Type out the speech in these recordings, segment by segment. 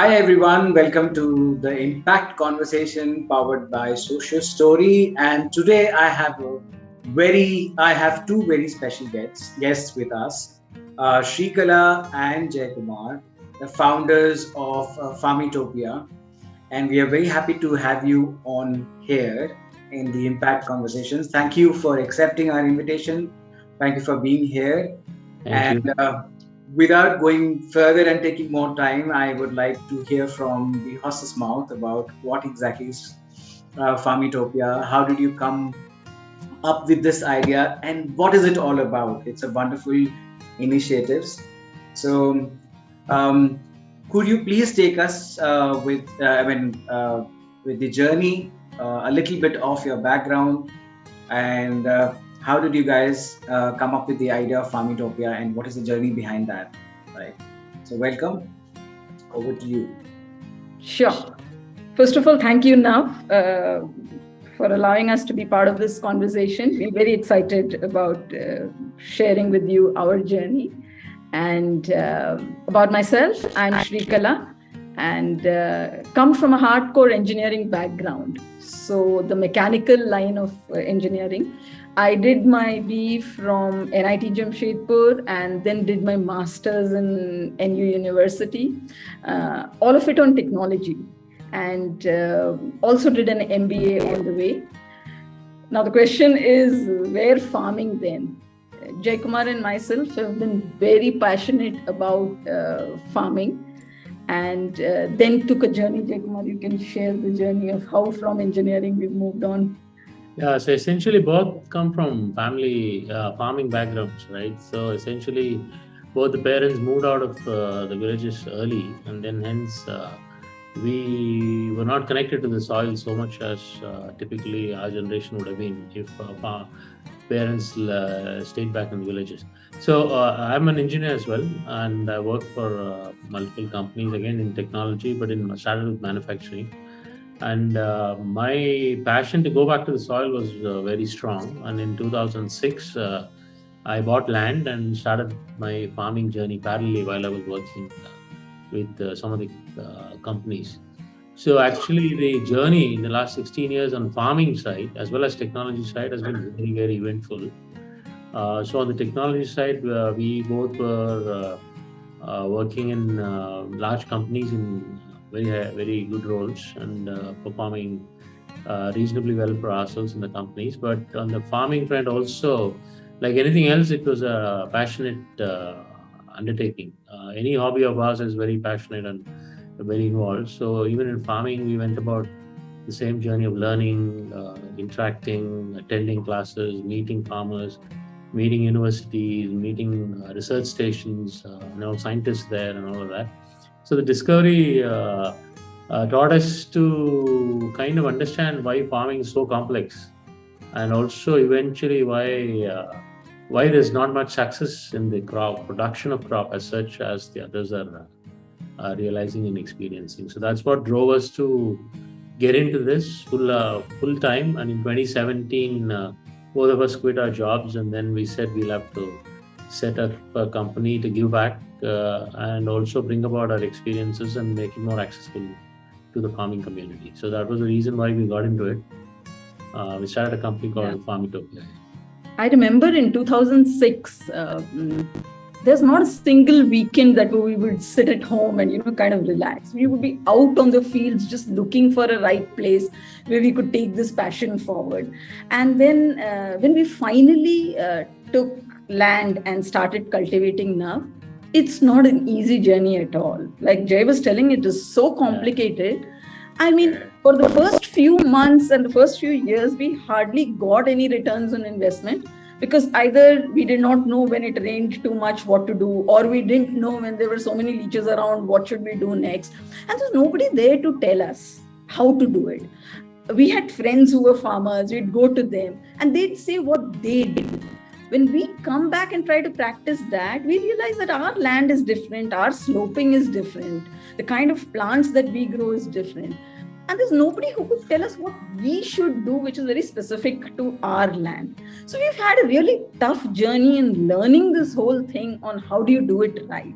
Hi everyone, welcome to the Impact Conversation powered by Socio Story. And today I have two very special guests with us, Srikala and Kumar, the founders of Farmitopia. And we are very happy to have you on here in the Impact Conversations. Thank you for accepting our invitation. Thank you for being here. Thank And you. without going further and taking more time, I would like to hear from the horse's mouth about what exactly is Farmitopia. How did you come up with this idea, and what is it all about? It's a wonderful initiatives. So, um, could you please take us with the journey, a little bit of your background, and how did you guys come up with the idea of Farmitopia, and what is the journey behind that? Right. So, welcome. Over to you. Sure. First of all, thank you, Nav, for allowing us to be part of this conversation. We're very excited about sharing with you our journey. And about myself, I'm Srikala and come from a hardcore engineering background. So the mechanical line of engineering. I did my BE from NIT Jamshedpur and then did my master's in NU University, all of it on technology, and also did an MBA on the way. Now the question is, where farming then? Jai Kumar and myself have been very passionate about farming, and then took a journey. Jai Kumar, you can share the journey of how from engineering we've moved on. Yeah, so essentially both come from family farming backgrounds, right? So essentially both the parents moved out of the villages early, and then hence we were not connected to the soil so much as typically our generation would have been if our parents stayed back in the villages. So I'm an engineer as well, and I work for multiple companies again in technology, but started with manufacturing. And my passion to go back to the soil was very strong. And in 2006, I bought land and started my farming journey parallelly while I was working with some of the companies. So actually, the journey in the last 16 years on farming side as well as technology side has been very, very eventful. So on the technology side, we both were working in large companies in very good roles and performing reasonably well for ourselves in the companies. But on the farming front also, like anything else, it was a passionate undertaking. Any hobby of ours is very passionate and very involved. So even in farming, we went about the same journey of learning, interacting, attending classes, meeting farmers, meeting universities, meeting research stations, scientists there and all of that. So the discovery taught us to kind of understand why farming is so complex, and also eventually why there's not much success in the crop production of crop as such as the others are realizing and experiencing. So that's what drove us to get into this full time. And in 2017, both of us quit our jobs, and then we said we'll have to set up a company to give back and also bring about our experiences and make it more accessible to the farming community. So that was the reason why we got into it. We started a company called Farmitopia. I remember in 2006, there's not a single weekend that we would sit at home and kind of relax. We would be out on the fields just looking for a right place where we could take this passion forward. And then when we finally took land and started cultivating now, it's not an easy journey at all. Like Jay was telling, it is so complicated. I mean, for the first few months and the first few years, we hardly got any returns on investment, because either we did not know when it rained too much what to do, or we didn't know when there were so many leeches around what should we do next. And there's nobody there to tell us how to do it. We had friends who were farmers, we'd go to them and they'd say what they did. When we come back and try to practice that, we realize that our land is different, our sloping is different, the kind of plants that we grow is different. And there's nobody who could tell us what we should do, which is very specific to our land. So we've had a really tough journey in learning this whole thing on how do you do it right.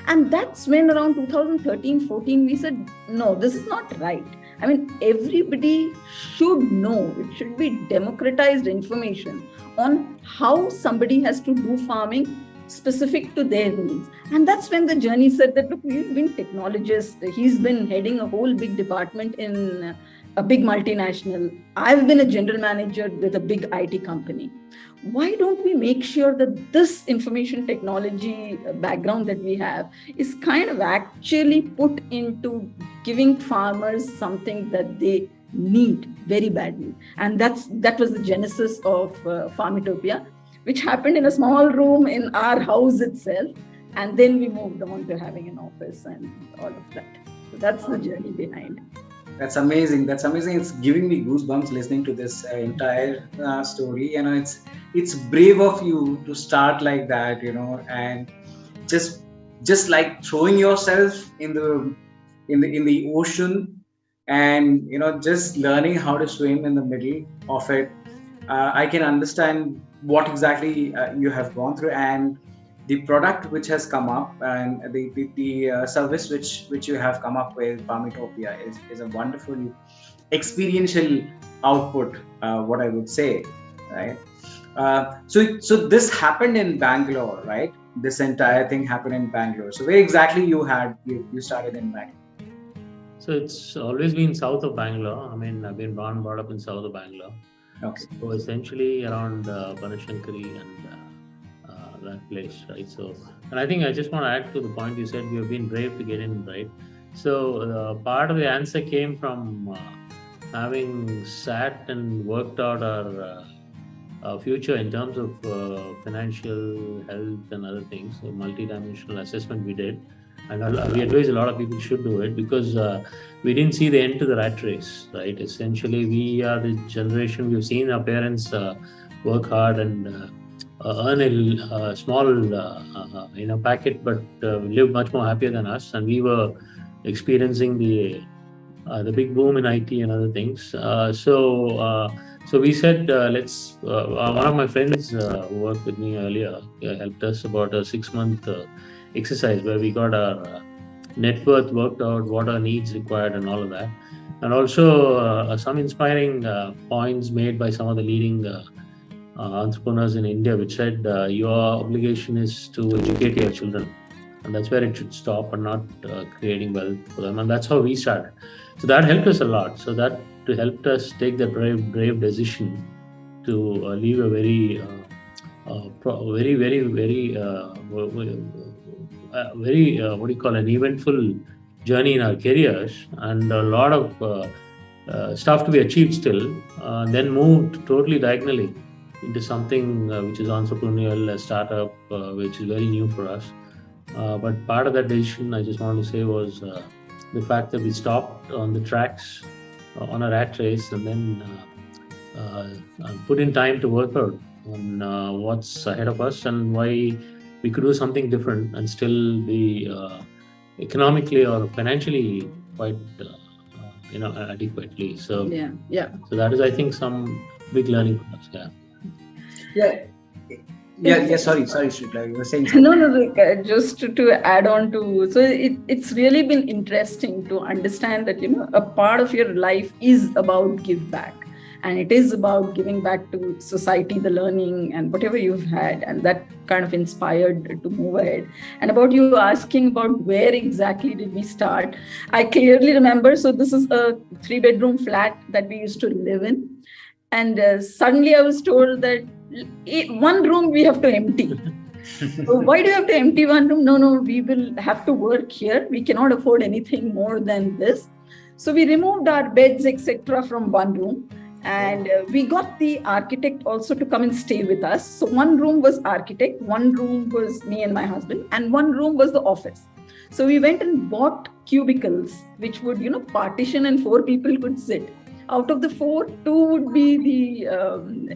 And that's when around 2013-14, we said, no, this is not right. I mean, everybody should know. It should be democratized information on how somebody has to do farming specific to their needs. And that's when the journey said that, look, we've been technologists. He's been heading a whole big department in a big multinational. I've been a general manager with a big IT company. Why don't we make sure that this information technology background that we have is kind of actually put into giving farmers something that they need very badly? And that was the genesis of Farmitopia, which happened in a small room in our house itself. And then we moved on to having an office and all of that. So that's the journey behind. That's amazing. That's amazing. It's giving me goosebumps listening to this entire story. It's brave of you to start like that, and just like throwing yourself in the ocean, and just learning how to swim in the middle of it. I can understand what exactly you have gone through, and the product which has come up, and the service which you have come up with, Farmitopia, is a wonderful experiential output, what I would say, right? So this happened in Bangalore, right? This entire thing happened in Bangalore. So where exactly you started in Bangalore? So it's always been south of Bangalore. I mean, I've been born and brought up in south of Bangalore. Okay. So essentially around Banashankari and that place, right? So, and I think I just want to add to the point you said, we have been brave to get in, right? So part of the answer came from having sat and worked out our future in terms of financial health and other things. So multi-dimensional assessment we did, and we advise a lot of people should do it, because we didn't see the end to the rat race, right? Essentially, we are the generation, we've seen our parents work hard and earn a small packet, but live much more happier than us, and we were experiencing the big boom in IT and other things. So we said, let's. One of my friends who worked with me earlier helped us about a 6-month exercise where we got our net worth worked out, what our needs required, and all of that, and also some inspiring points made by some of the leading entrepreneurs in India, which said your obligation is to educate your children, and that's where it should stop, and not creating wealth for them. And that's how we started. So that helped us a lot. So that helped us take the brave decision to leave a very an eventful journey in our careers, and a lot of stuff to be achieved still. Then moved totally diagonally into something which is entrepreneurial, a startup, which is very new for us. But part of that decision, I just want to say, was the fact that we stopped on the tracks on a rat race, and then put in time to work out on what's ahead of us and why we could do something different and still be economically or financially quite adequately. So So that is, I think, some big learning for us. Sorry, Srikala, you were saying something. No, just to add on to, so it's really been interesting to understand that, a part of your life is about give back, and it is about giving back to society, the learning and whatever you've had, and that kind of inspired to move ahead. And about you asking about where exactly did we start, I clearly remember, so this is a 3-bedroom flat that we used to live in, and suddenly I was told that one room we have to empty. So why do you have to empty one room? No, we will have to work here. We cannot afford anything more than this. So we removed our beds, etc., from one room, and we got the architect also to come and stay with us. So one room was architect, one room was me and my husband, and one room was the office. So we went and bought cubicles, which would, partition, and 4 people could sit. Out of the 4, 2 would be the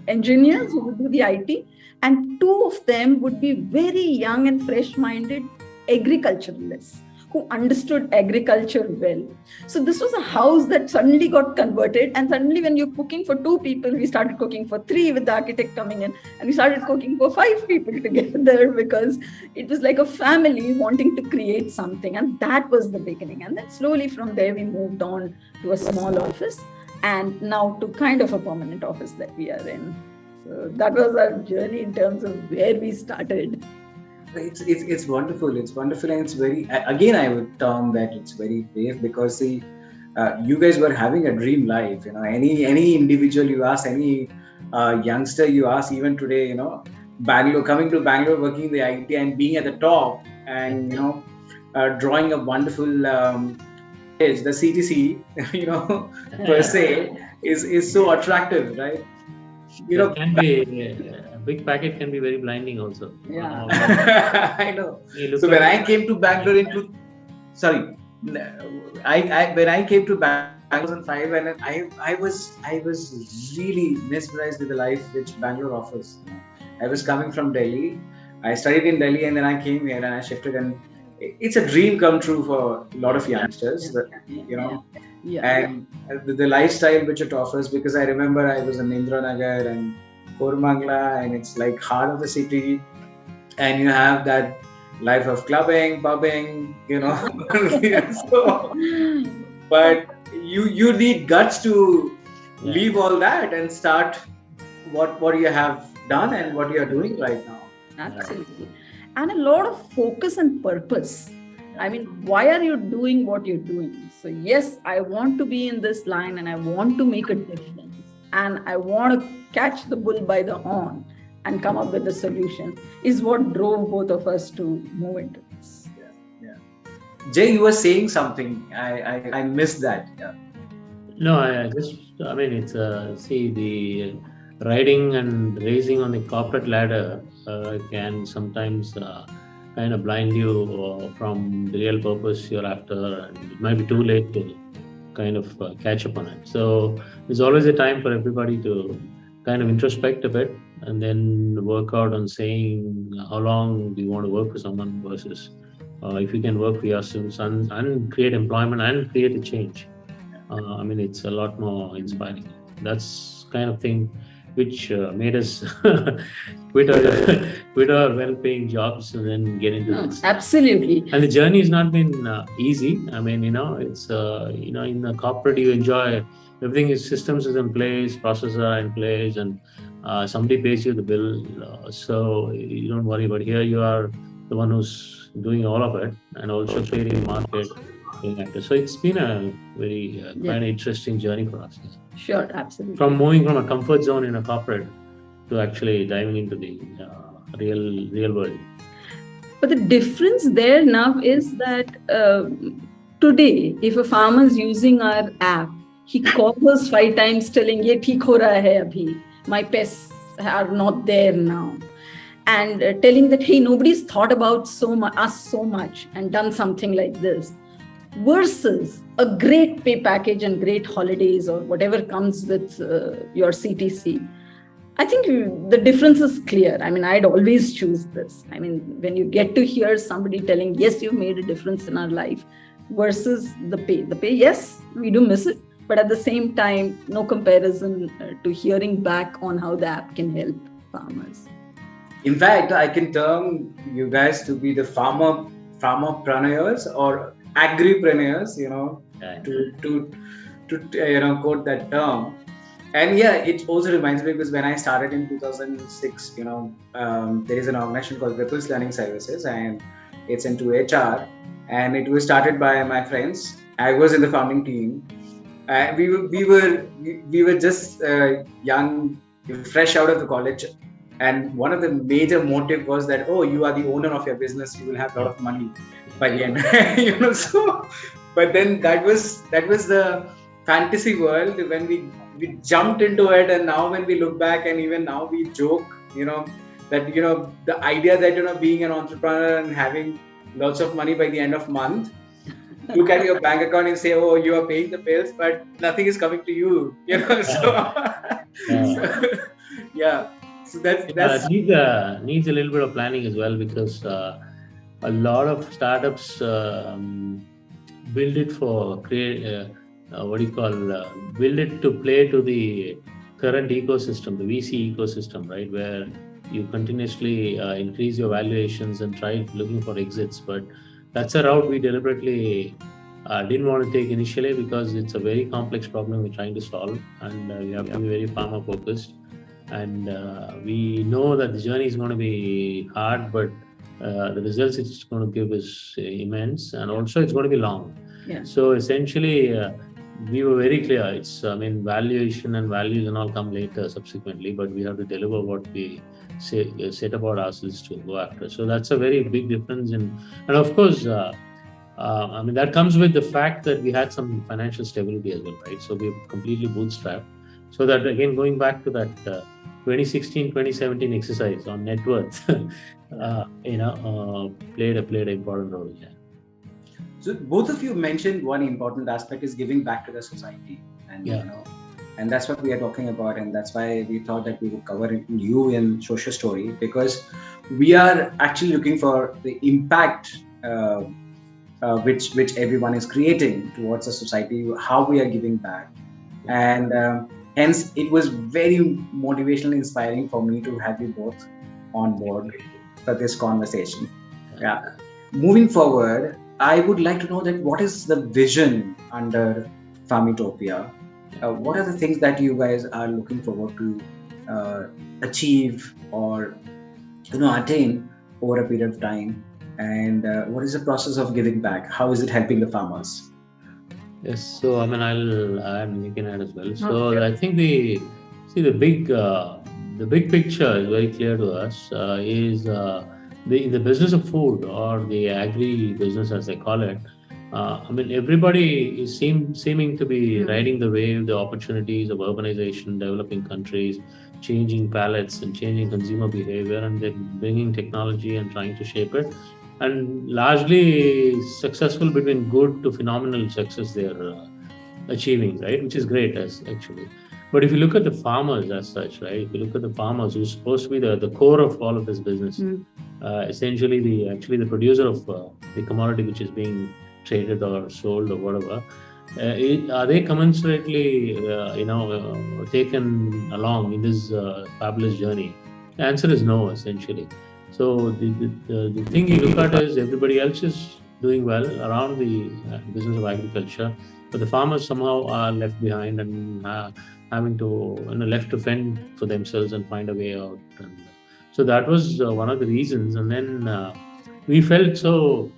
engineers who would do the IT, and 2 of them would be very young and fresh-minded agriculturalists who understood agriculture well. So this was a house that suddenly got converted, and suddenly when you're cooking for 2 people, we started cooking for 3 with the architect coming in, and we started cooking for 5 people together because it was like a family wanting to create something, and that was the beginning. And then slowly from there we moved on to a small office, and now to kind of a permanent office that we are in. So that was our journey in terms of where we started. It's wonderful. It's wonderful, and it's very. Again, I would term that it's very brave because you guys were having a dream life. Any individual you ask, any youngster you ask, even today, Bangalore, coming to Bangalore, working in the IT and being at the top, and drawing a wonderful the CTC, per se, is so attractive, right? It can be a big packet can be very blinding also. Yeah. I know. So when I came to Bangalore when I came to Bangalore in 2005, and I was really mesmerized with the life which Bangalore offers. I was coming from Delhi. I studied in Delhi, and then I came here and I shifted, and it's a dream come true for a lot of youngsters. And the lifestyle which it offers, because I remember I was in Indranagar and Kormangla, and it's like heart of the city, and you have that life of clubbing, pubbing, so, but you need guts to leave all that and start what you have done and what you are doing right now. Absolutely. And a lot of focus and purpose. I mean, why are you doing what you're doing? So yes, I want to be in this line and I want to make a difference, and I want to catch the bull by the horn and come up with a solution, is what drove both of us to move into this. Yeah. Jay, you were saying something. I missed that. Yeah. No, it's see, the riding and racing on the corporate ladder can sometimes kind of blind you from the real purpose you're after, and it might be too late to kind of catch up on it. So there's always a time for everybody to kind of introspect a bit and then work out on saying how long do you want to work for someone versus if you can work for yourself and create employment and create a change. It's a lot more inspiring. That's kind of thing which made us quit our well-paying jobs and then get into this. Absolutely. And the journey has not been easy. It's in the corporate you enjoy everything. Is systems is in place, processes are in place, and somebody pays you the bill, so you don't worry. But here you are the one who's doing all of it and also creating the market. So it's been a very kind of interesting journey for us. Sure, absolutely. From moving from a comfort zone in a corporate to actually diving into the real world. But the difference there now is that today, if a farmer is using our app, he calls us 5 times telling, "Ye theek ho raha hai abhi. My pests are not there now." And telling that, hey, nobody's thought about us so much and done something like this. Versus a great pay package and great holidays or whatever comes with your CTC. I think the difference is clear. I'd always choose this. When you get to hear somebody telling, yes, you've made a difference in our life, versus the pay. The pay, yes, we do miss it. But at the same time, no comparison to hearing back on how the app can help farmers. In fact, I can term you guys to be the farmerpreneurs or agripreneurs, to quote that term. And it also reminds me because when I started in 2006, there is an organization called Ripples Learning Services, and it's into HR, and it was started by my friends. I was in the founding team. We were just young, fresh out of the college, and one of the major motive was that, oh, you are the owner of your business, you will have a lot of money by the end. So, but then that was the fantasy world when we jumped into it, and now when we look back and even now we joke, that the idea that being an entrepreneur and having lots of money by the end of month, look at your bank account and say, oh, you are paying the bills, but nothing is coming to you. So that's needs a little bit of planning as well, because a lot of startups build it for what do you call build it to play to the current ecosystem, the VC ecosystem, right, where you continuously increase your valuations and try looking for exits. But that's a route we deliberately didn't want to take initially, because it's a very complex problem we're trying to solve, and we have to be very farmer focused. And we know that the journey is going to be hard, but the results it's going to give is immense, and also it's going to be long. Yeah. So essentially, we were very clear. It's, I mean, valuation and values and all come later subsequently, but we have to deliver what we set about ourselves to go after. So that's a very big difference. And of course, I mean, that comes with the fact that we had some financial stability as well, right? So we're completely bootstrapped. So that, again, going back to that 2016, 2017 exercise on net worth, played an important role. Yeah. So both of you mentioned one important aspect is giving back to the society, and and that's what we are talking about, and that's why we thought that we would cover you in Socio Story, because we are actually looking for the impact which everyone is creating towards the society, how we are giving back, and hence it was very motivational, inspiring for me to have you both on board for this conversation. Yeah. Moving forward, I would like to know that what is the vision under Farmitopia? What are the things that you guys are looking forward to achieve or attain over a period of time? And what is the process of giving back? How is it helping the farmers? Yes, so I mean, I'll add, you can add as well. So Okay. I think the big picture is very clear to us. Is in the business of food, or the agri business as they call it. I mean, everybody is seeming to be riding the wave, the opportunities of urbanization, developing countries, changing palates and changing consumer behavior, and then bringing technology and trying to shape it. And largely successful, between good to phenomenal success they're achieving, right? Which is great, as actually. But if you look at the farmers as such, right? If you look at the farmers, who's supposed to be the core of all of this business, essentially the producer of the commodity which is being traded or sold or whatever, are they commensurately taken along in this fabulous journey? The answer is no, essentially. So the thing you look at is everybody else is doing well around the business of agriculture, but the farmers somehow are left behind and having to left to fend for themselves and find a way out. And so that was one of the reasons. And then we felt, so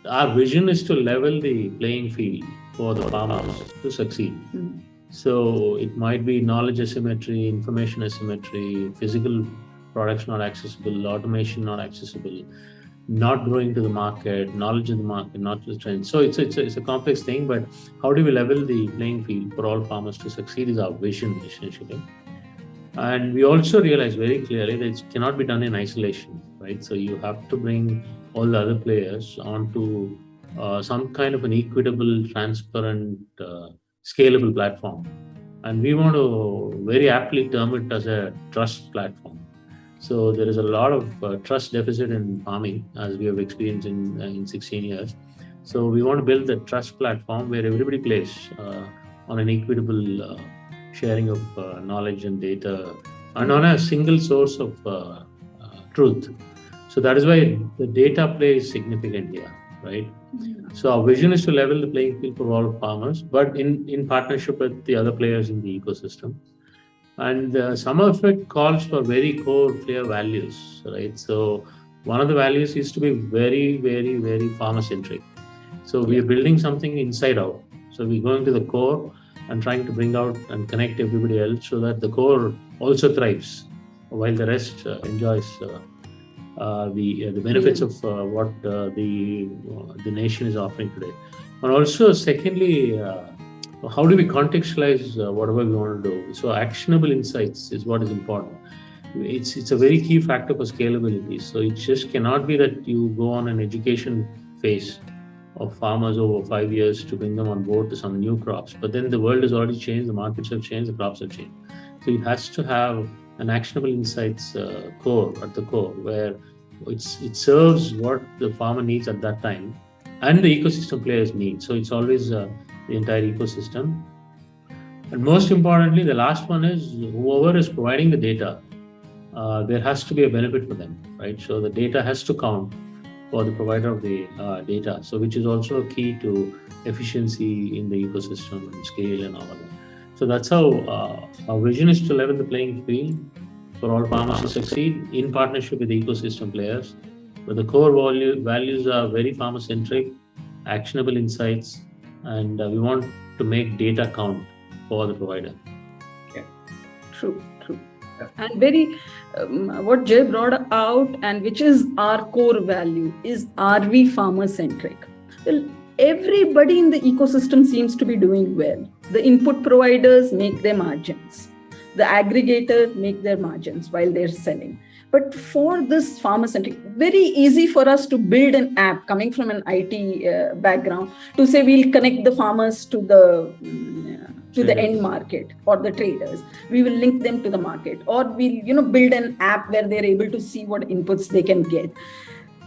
our vision is to level the playing field for the farmers to succeed. So it might be knowledge asymmetry, information asymmetry, physical products not accessible, automation not accessible, not growing to the market, knowledge of the market, not the trends. So it's a complex thing, but how do we level the playing field for all farmers to succeed is our vision, essentially. And we also realize very clearly that it cannot be done in isolation, right? So you have to bring all the other players onto some kind of an equitable, transparent, scalable platform. And we want to very aptly term it as a trust platform. So there is a lot of trust deficit in farming, as we have experienced in 16 years. So we want to build a trust platform where everybody plays on an equitable sharing of knowledge and data, and on a single source of truth. So that is why the data play is significant here, right? So our vision is to level the playing field for all farmers, but in partnership with the other players in the ecosystem. And some of it calls for very core, clear values, right? So one of the values is to be very, very, very farmer-centric. So we are building something inside out. So we're going to the core and trying to bring out and connect everybody else so that the core also thrives, while the rest enjoys the benefits of what the nation is offering today. And also, secondly, how do we contextualize whatever we want to do? So actionable insights is what is important. It's a very key factor for scalability. So it just cannot be that you go on an education phase of farmers over 5 years to bring them on board to some new crops. But then the world has already changed, the markets have changed, the crops have changed. So it has to have an actionable insights core at the core, where it serves what the farmer needs at that time and the ecosystem players need. So it's always the entire ecosystem. And most importantly, the last one is whoever is providing the data, there has to be a benefit for them, right? So the data has to count for the provider of the data. So which is also a key to efficiency in the ecosystem and scale and all of that. So that's how our vision is to level the playing field for all farmers to succeed in partnership with the ecosystem players. But the core values are very farmer centric, actionable insights, and we want to make data count for the provider. True. And very what Jay brought out, and which is our core value, is, are we farmer centric? Well, everybody in the ecosystem seems to be doing well. The input providers make their margins, the aggregators make their margins while they're selling. But for this farmer centric, very easy for us to build an app coming from an IT background to say we'll connect the farmers to the end market or the traders. We will link them to the market, or we'll build an app where they're able to see what inputs they can get.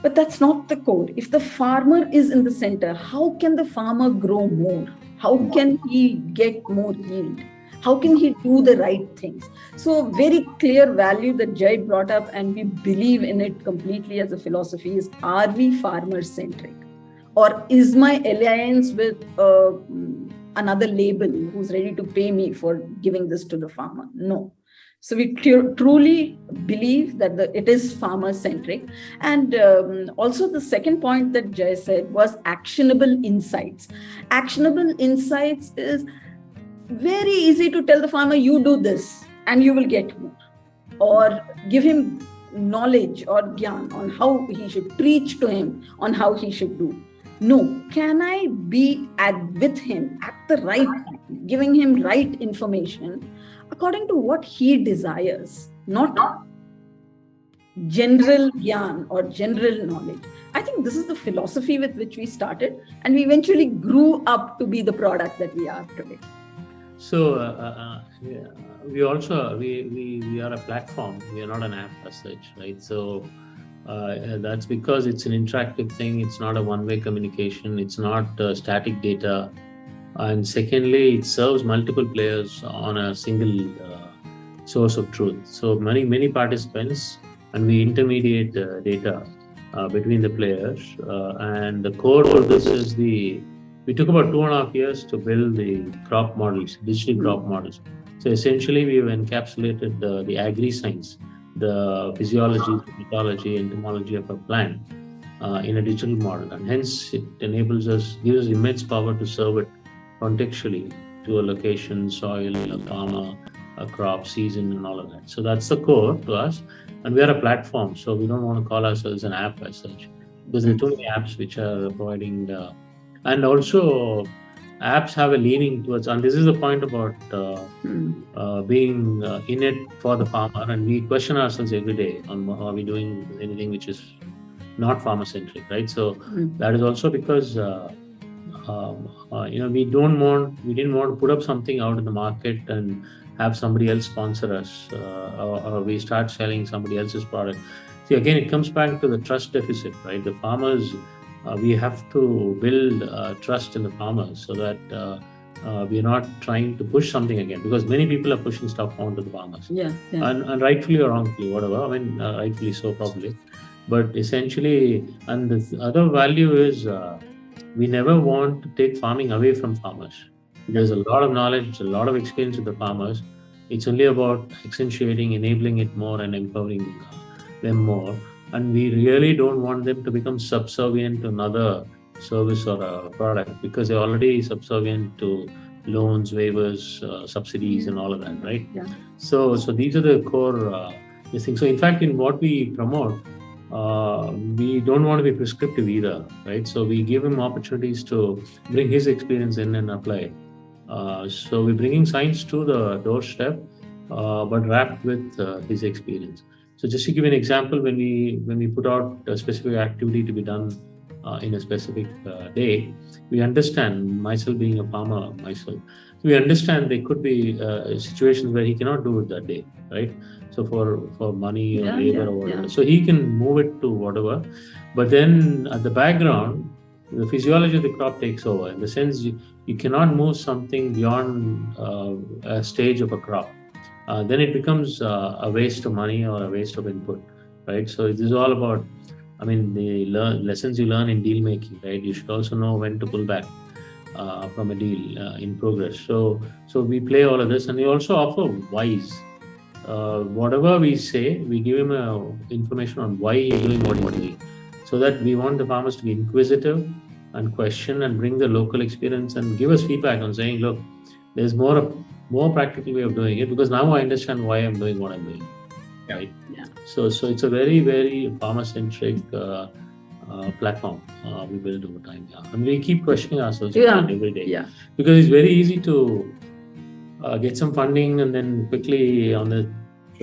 But that's not the core. If the farmer is in the center, how can the farmer grow more? How can he get more yield? How can he do the right things? So very clear value that Jai brought up, and we believe in it completely as a philosophy, is, are we farmer centric? Or is my alliance with another label who's ready to pay me for giving this to the farmer? No. So we truly believe that it is farmer centric. And also the second point that Jai said was actionable insights. Actionable insights is very easy to tell the farmer, you do this and you will get more, or give him knowledge or gyan on how he should, preach to him on how he should do. No, can I be with him at the right time, giving him right information according to what he desires, not general gyan or general knowledge. I think this is the philosophy with which we started, and we eventually grew up to be the product that we are today. So we also we are a platform. We are not an app as such, right? So that's because it's an interactive thing. It's not a one-way communication. It's not static data. And secondly, it serves multiple players on a single source of truth. So many participants, and we intermediate data between the players. And the core of this is we took about 2.5 years to build the crop models, digital crop models. So essentially, we've encapsulated the agri-science, the physiology, pathology, entomology of a plant in a digital model. And hence, it gives us immense power to serve it contextually to a location, soil, a farmer, a crop, season, and all of that. So that's the core to us. And we are a platform, so we don't want to call ourselves an app as such, because there are too many apps which are providing and also apps have a leaning towards, and this is the point about being in it for the farmer, and we question ourselves every day on, are we doing anything which is not farmer centric, right? So that is also because we didn't want to put up something out in the market and have somebody else sponsor us, or we start selling somebody else's product. See, again, it comes back to the trust deficit, right? The farmers, we have to build trust in the farmers so that we're not trying to push something again, because many people are pushing stuff onto the farmers. Yeah. And rightfully or wrongfully, whatever. I mean, rightfully so probably. But essentially, and the other value is we never want to take farming away from farmers. There's a lot of knowledge, a lot of experience with the farmers. It's only about accentuating, enabling it more, and empowering them more. And we really don't want them to become subservient to another service or a product, because they're already subservient to loans, waivers, subsidies, and all of that, right? Yeah. So these are the core things. So in fact, in what we promote, we don't want to be prescriptive either, right? So we give him opportunities to bring his experience in and apply. So we're bringing science to the doorstep, but wrapped with his experience. So just to give you an example, when we put out a specific activity to be done in a specific day, we understand, myself being a farmer myself, we understand there could be situations where he cannot do it that day, right? So for money or labor or whatever, so he can move it to whatever. But then at the background, the physiology of the crop takes over. In the sense, you cannot move something beyond a stage of a crop. Then it becomes a waste of money or a waste of input, right? So it is all about, I mean, the lessons you learn in deal making, right? You should also know when to pull back from a deal in progress. So we play all of this, and we also offer whys. Whatever we say, we give him information on why he's doing what he's doing, so that we want the farmers to be inquisitive and question and bring the local experience and give us feedback on saying, look, there's more practical way of doing it, because now I understand why I'm doing what I'm doing. Yeah. Right? Yeah. So it's a very, very farmer-centric platform we build over time. Yeah. And we keep questioning ourselves every day. Yeah. Because it's very easy to get some funding and then quickly on the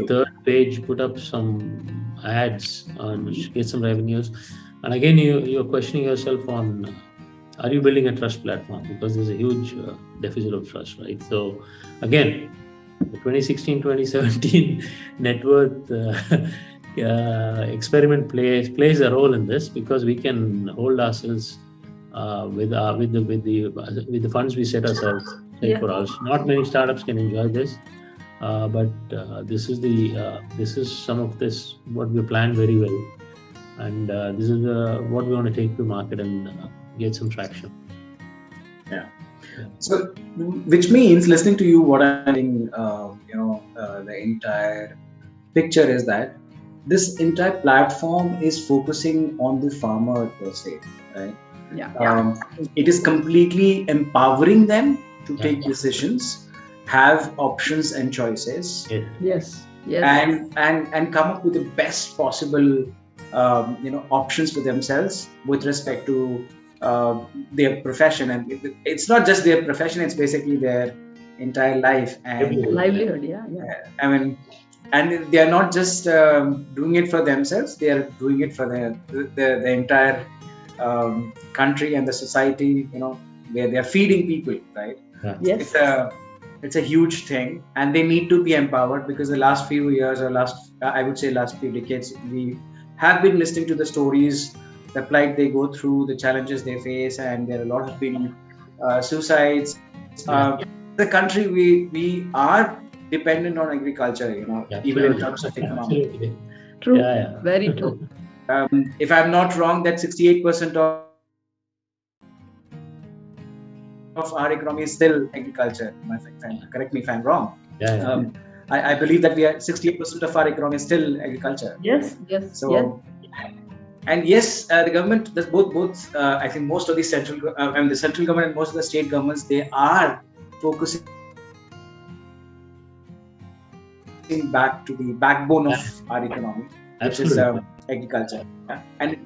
third page put up some ads and get some revenues. And again, you're questioning yourself on, are you building a trust platform? Because there's a huge deficit of trust, right? So again, the 2016-2017 net worth experiment plays a role in this, because we can hold ourselves with the funds we set ourselves for us. Not many startups can enjoy this, but this is some of this what we planned very well, and this is what we want to take to market and get some traction. Yeah. So, which means, listening to you, what I'm saying, the entire picture is that this entire platform is focusing on the farmer per se, right? Yeah. It is completely empowering them to take decisions, have options and choices. Yes. And come up with the best possible options for themselves with respect to their profession. And it's not just their profession, it's basically their entire life and livelihood. I mean, and they are not just doing it for themselves, they are doing it for the entire country and the society, where they are feeding people, right? Yes. It's a huge thing, and they need to be empowered, because the last few years, or last few decades, we have been listening to the stories, the plight they go through, the challenges they face, and there are a lot of been suicides. The country, we are dependent on agriculture, even in terms of economy. Absolutely. True. Very true. If I'm not wrong, that 68% of our economy is still agriculture. Correct me if I'm wrong. I believe that 68% of our economy is still agriculture. Yes. So, and yes, the government, both. I think most of the central government and most of the state governments, they are focusing back to the backbone of our economy, which is agriculture, and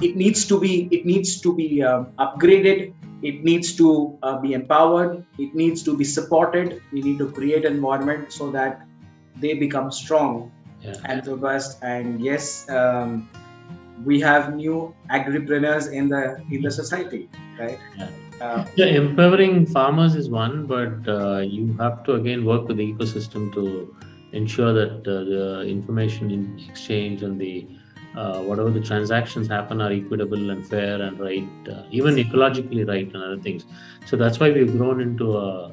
it needs to be upgraded. It needs to be empowered. It needs to be supported. We need to create an environment so that they become strong and robust. And yes, we have new agripreneurs in the society, right? Empowering farmers is one, but you have to again work with the ecosystem to ensure that the information in exchange and the whatever the transactions happen are equitable and fair and right, even ecologically right and other things. So that's why we've grown into a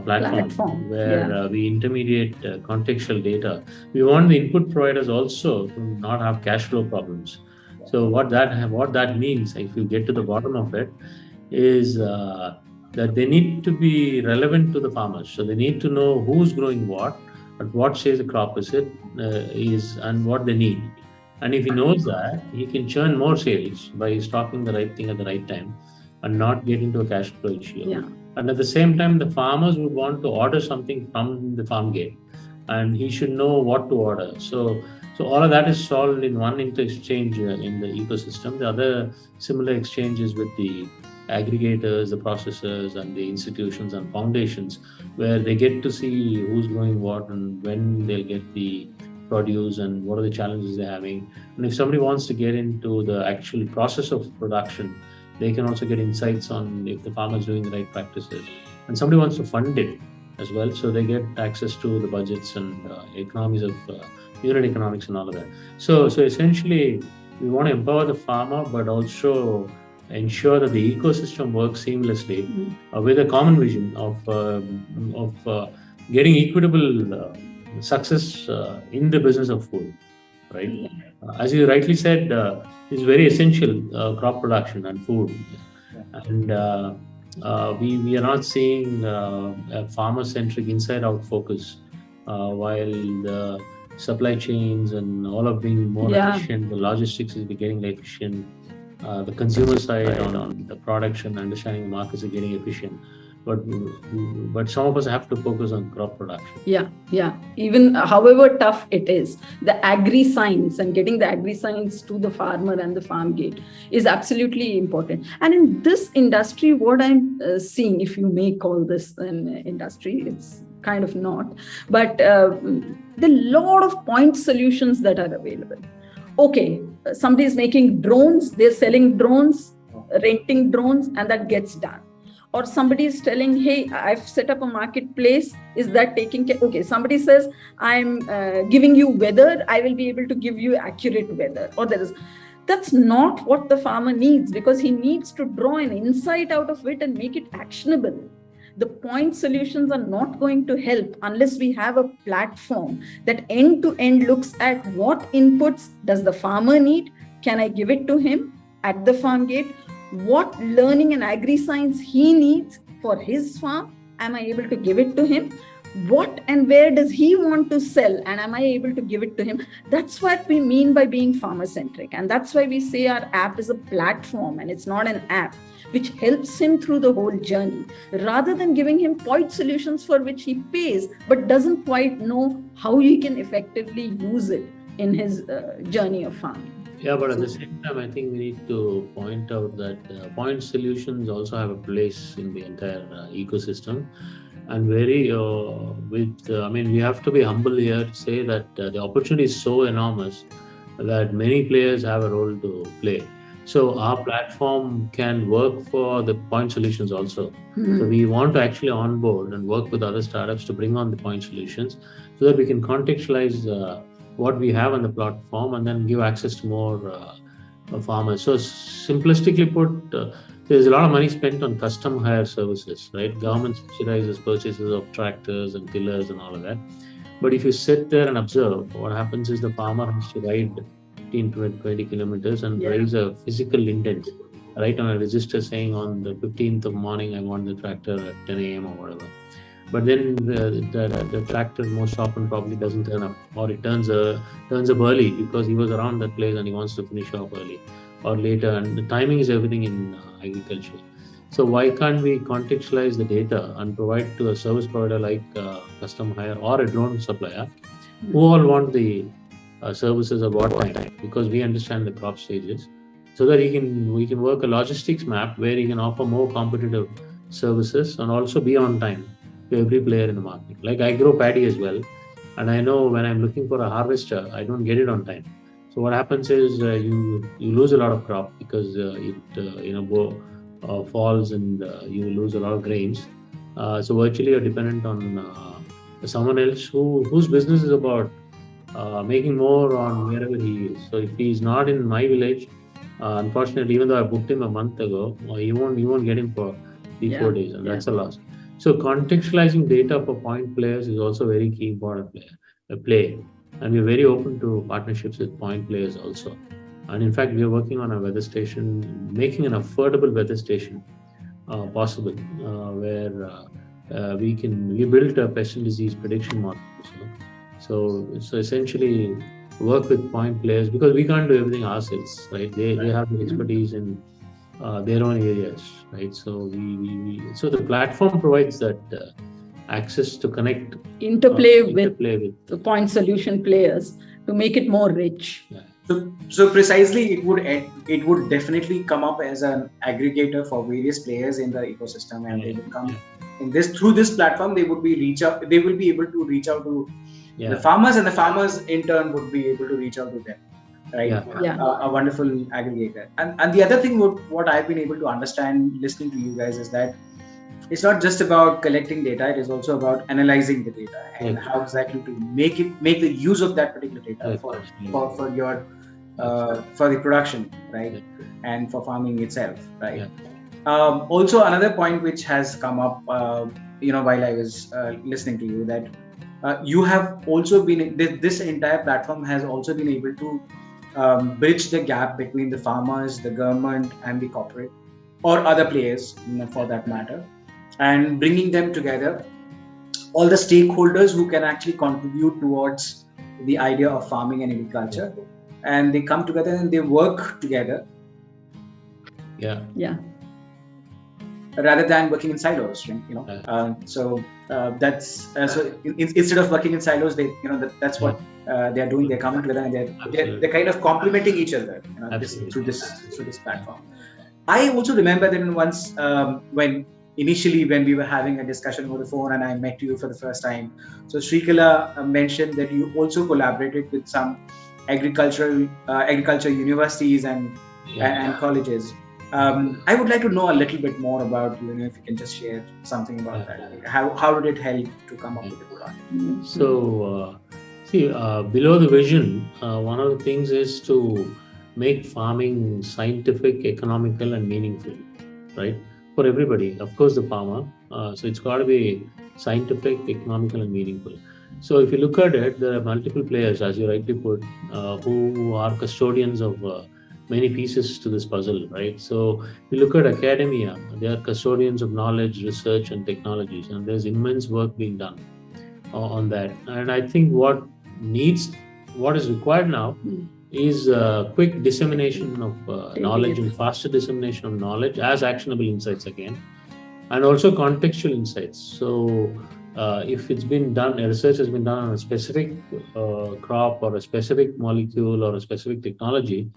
platform where we intermediate contextual data. We want the input providers also to not have cash flow problems. So what that means, if you get to the bottom of it, is that they need to be relevant to the farmers. So they need to know who's growing what, at what stage the crop is and what they need. And if he knows that, he can churn more sales by stocking the right thing at the right time and not get into a cash flow issue. And at the same time, the farmers would want to order something from the farm gate, and he should know what to order. So all of that is solved in one inter-exchange in the ecosystem. The other similar exchanges with the aggregators, the processors, and the institutions and foundations, where they get to see who's growing what and when they'll get the produce and what are the challenges they're having. And if somebody wants to get into the actual process of production, they can also get insights on if the farmer is doing the right practices. and somebody wants to fund it as well, so they get access to the budgets and economies of unit economics and all of that. So essentially, we want to empower the farmer, but also ensure that the ecosystem works seamlessly with a common vision of getting equitable success in the business of food, right? As you rightly said, it's very essential, crop production and food, and we are not seeing a farmer-centric inside-out focus, while the supply chains and all of being more efficient, the logistics is getting efficient, the consumer side on the production, understanding the markets are getting efficient. But some of us have to focus on crop production. Yeah. Even however tough it is, the agri-science and getting the agri-science to the farmer and the farm gate is absolutely important. And in this industry, what I'm seeing, if you may call this an industry, it's kind of not, but there are a lot of point solutions that are available. Okay, somebody is making drones, they're selling drones, renting drones, and that gets done. Or somebody is telling, hey, I've set up a marketplace. Is that taking care? Okay, somebody says, I'm giving you weather. I will be able to give you accurate weather. Or that's not what the farmer needs, because he needs to draw an insight out of it and make it actionable. The point solutions are not going to help unless we have a platform that end to end looks at what inputs does the farmer need. Can I give it to him at the farm gate? What learning and agri-science he needs for his farm, am I able to give it to him? What and where does he want to sell, and am I able to give it to him? That's what we mean by being farmer-centric. And that's why we say our app is a platform and it's not an app, which helps him through the whole journey, rather than giving him point solutions for which he pays, but doesn't quite know how he can effectively use it in his journey of farming. Yeah, but at the same time, I think we need to point out that point solutions also have a place in the entire ecosystem. And we have to be humble here to say that the opportunity is so enormous that many players have a role to play. So our platform can work for the point solutions also. So we want to actually onboard and work with other startups to bring on the point solutions, so that we can contextualize what we have on the platform and then give access to more farmers. So simplistically put, there's a lot of money spent on custom hire services, right? Government subsidizes purchases of tractors and tillers and all of that. But if you sit there and observe, what happens is the farmer has to ride 15 to 20 kilometers and raise a physical intent, right, on a register saying on the 15th of morning, I want the tractor at 10 a.m. or whatever. But then the tractor most often probably doesn't turn up, or it turns up early because he was around that place and he wants to finish off early or later. And the timing is everything in agriculture. So why can't we contextualize the data and provide to a service provider like custom hire or a drone supplier, who all want the services at what time? Because we understand the crop stages, so that we can work a logistics map where he can offer more competitive services and also be on time to every player in the market. Like I grow paddy as well, and I know when I'm looking for a harvester, I don't get it on time. So what happens is you lose a lot of crop because it falls and you lose a lot of grains. So virtually you're dependent on someone else whose business is about making more on wherever he is. So if he's not in my village, unfortunately, even though I booked him a month ago, you won't get him for 3-4 days, and that's a loss. So contextualizing data for point players is also very key important play. And we're very open to partnerships with point players also. And in fact, we are working on a weather station, making an affordable weather station possible, where we built a pest and disease prediction model. So essentially work with point players, because we can't do everything ourselves, right? They have the expertise in their own areas, right? So so the platform provides that access to connect, interplay with the point solution players to make it more rich. So precisely, it would definitely come up as an aggregator for various players in the ecosystem, and they will come through this platform. They will be able to reach out to the farmers, and the farmers in turn would be able to reach out to them, right? A wonderful aggregator. And the other thing what I've been able to understand listening to you guys is that it's not just about collecting data, it is also about analyzing the data and how exactly to make the use of that particular data for your for the production, right? And for farming itself, right? Also, another point which has come up, while I was listening to you, that you have also been, this entire platform has also been able to bridge the gap between the farmers, the government, and the corporate or other players, for that matter, and bringing them together, all the stakeholders who can actually contribute towards the idea of farming and agriculture, and they come together and they work together. Yeah. Rather than working in silos, so that's so instead of working in silos, they that's what they are doing. They're coming together and they're kind of complementing each other, through this platform. I also remember that once, when we were having a discussion over the phone and I met you for the first time, so Srikala mentioned that you also collaborated with some agriculture universities and colleges. I would like to know a little bit more about you, if you can just share something about that. How did it help to come up with the product? So, below the vision, one of the things is to make farming scientific, economical, and meaningful, right? For everybody, of course, the farmer. So it's got to be scientific, economical, and meaningful. So if you look at it, there are multiple players, as you rightly put, who are custodians of many pieces to this puzzle, right? So you look at academia, they are custodians of knowledge, research, and technologies, and there's immense work being done on that. And I think what is required now is quick dissemination of knowledge and faster dissemination of knowledge as actionable insights again, and also contextual insights. So if it's been done, research has been done on a specific crop or a specific molecule or a specific technology,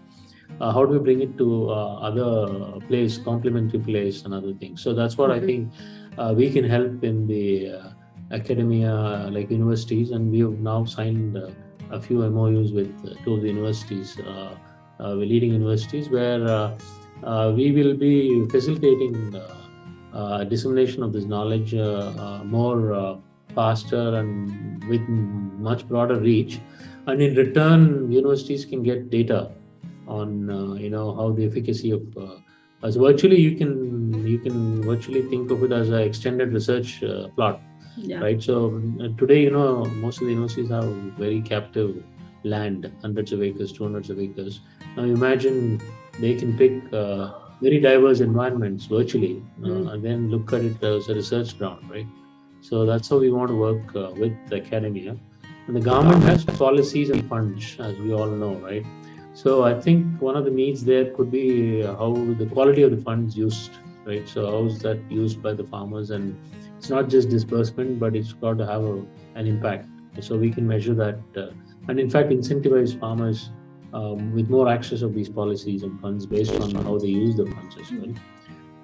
how do we bring it to other place, complementary place and other things? So that's what I think we can help in the academia, like universities, and we have now signed a few MOUs with two of the universities, leading universities, where we will be facilitating dissemination of this knowledge more faster and with much broader reach. And in return, universities can get data on how the efficacy of as virtually you can virtually think of it as an extended research plot. Right. So today, most of the universities have very captive land, hundreds of acres, 200s of acres. Now imagine they can pick very diverse environments virtually and then look at it as a research ground, right? So that's how we want to work with academia. And the government has policies and funds, as we all know, right? So I think one of the needs there could be how the quality of the funds used, right? So how is that used by the farmers? And it's not just disbursement, but it's got to have an impact. So we can measure that and in fact incentivize farmers with more access of these policies and funds based on how they use the funds as well.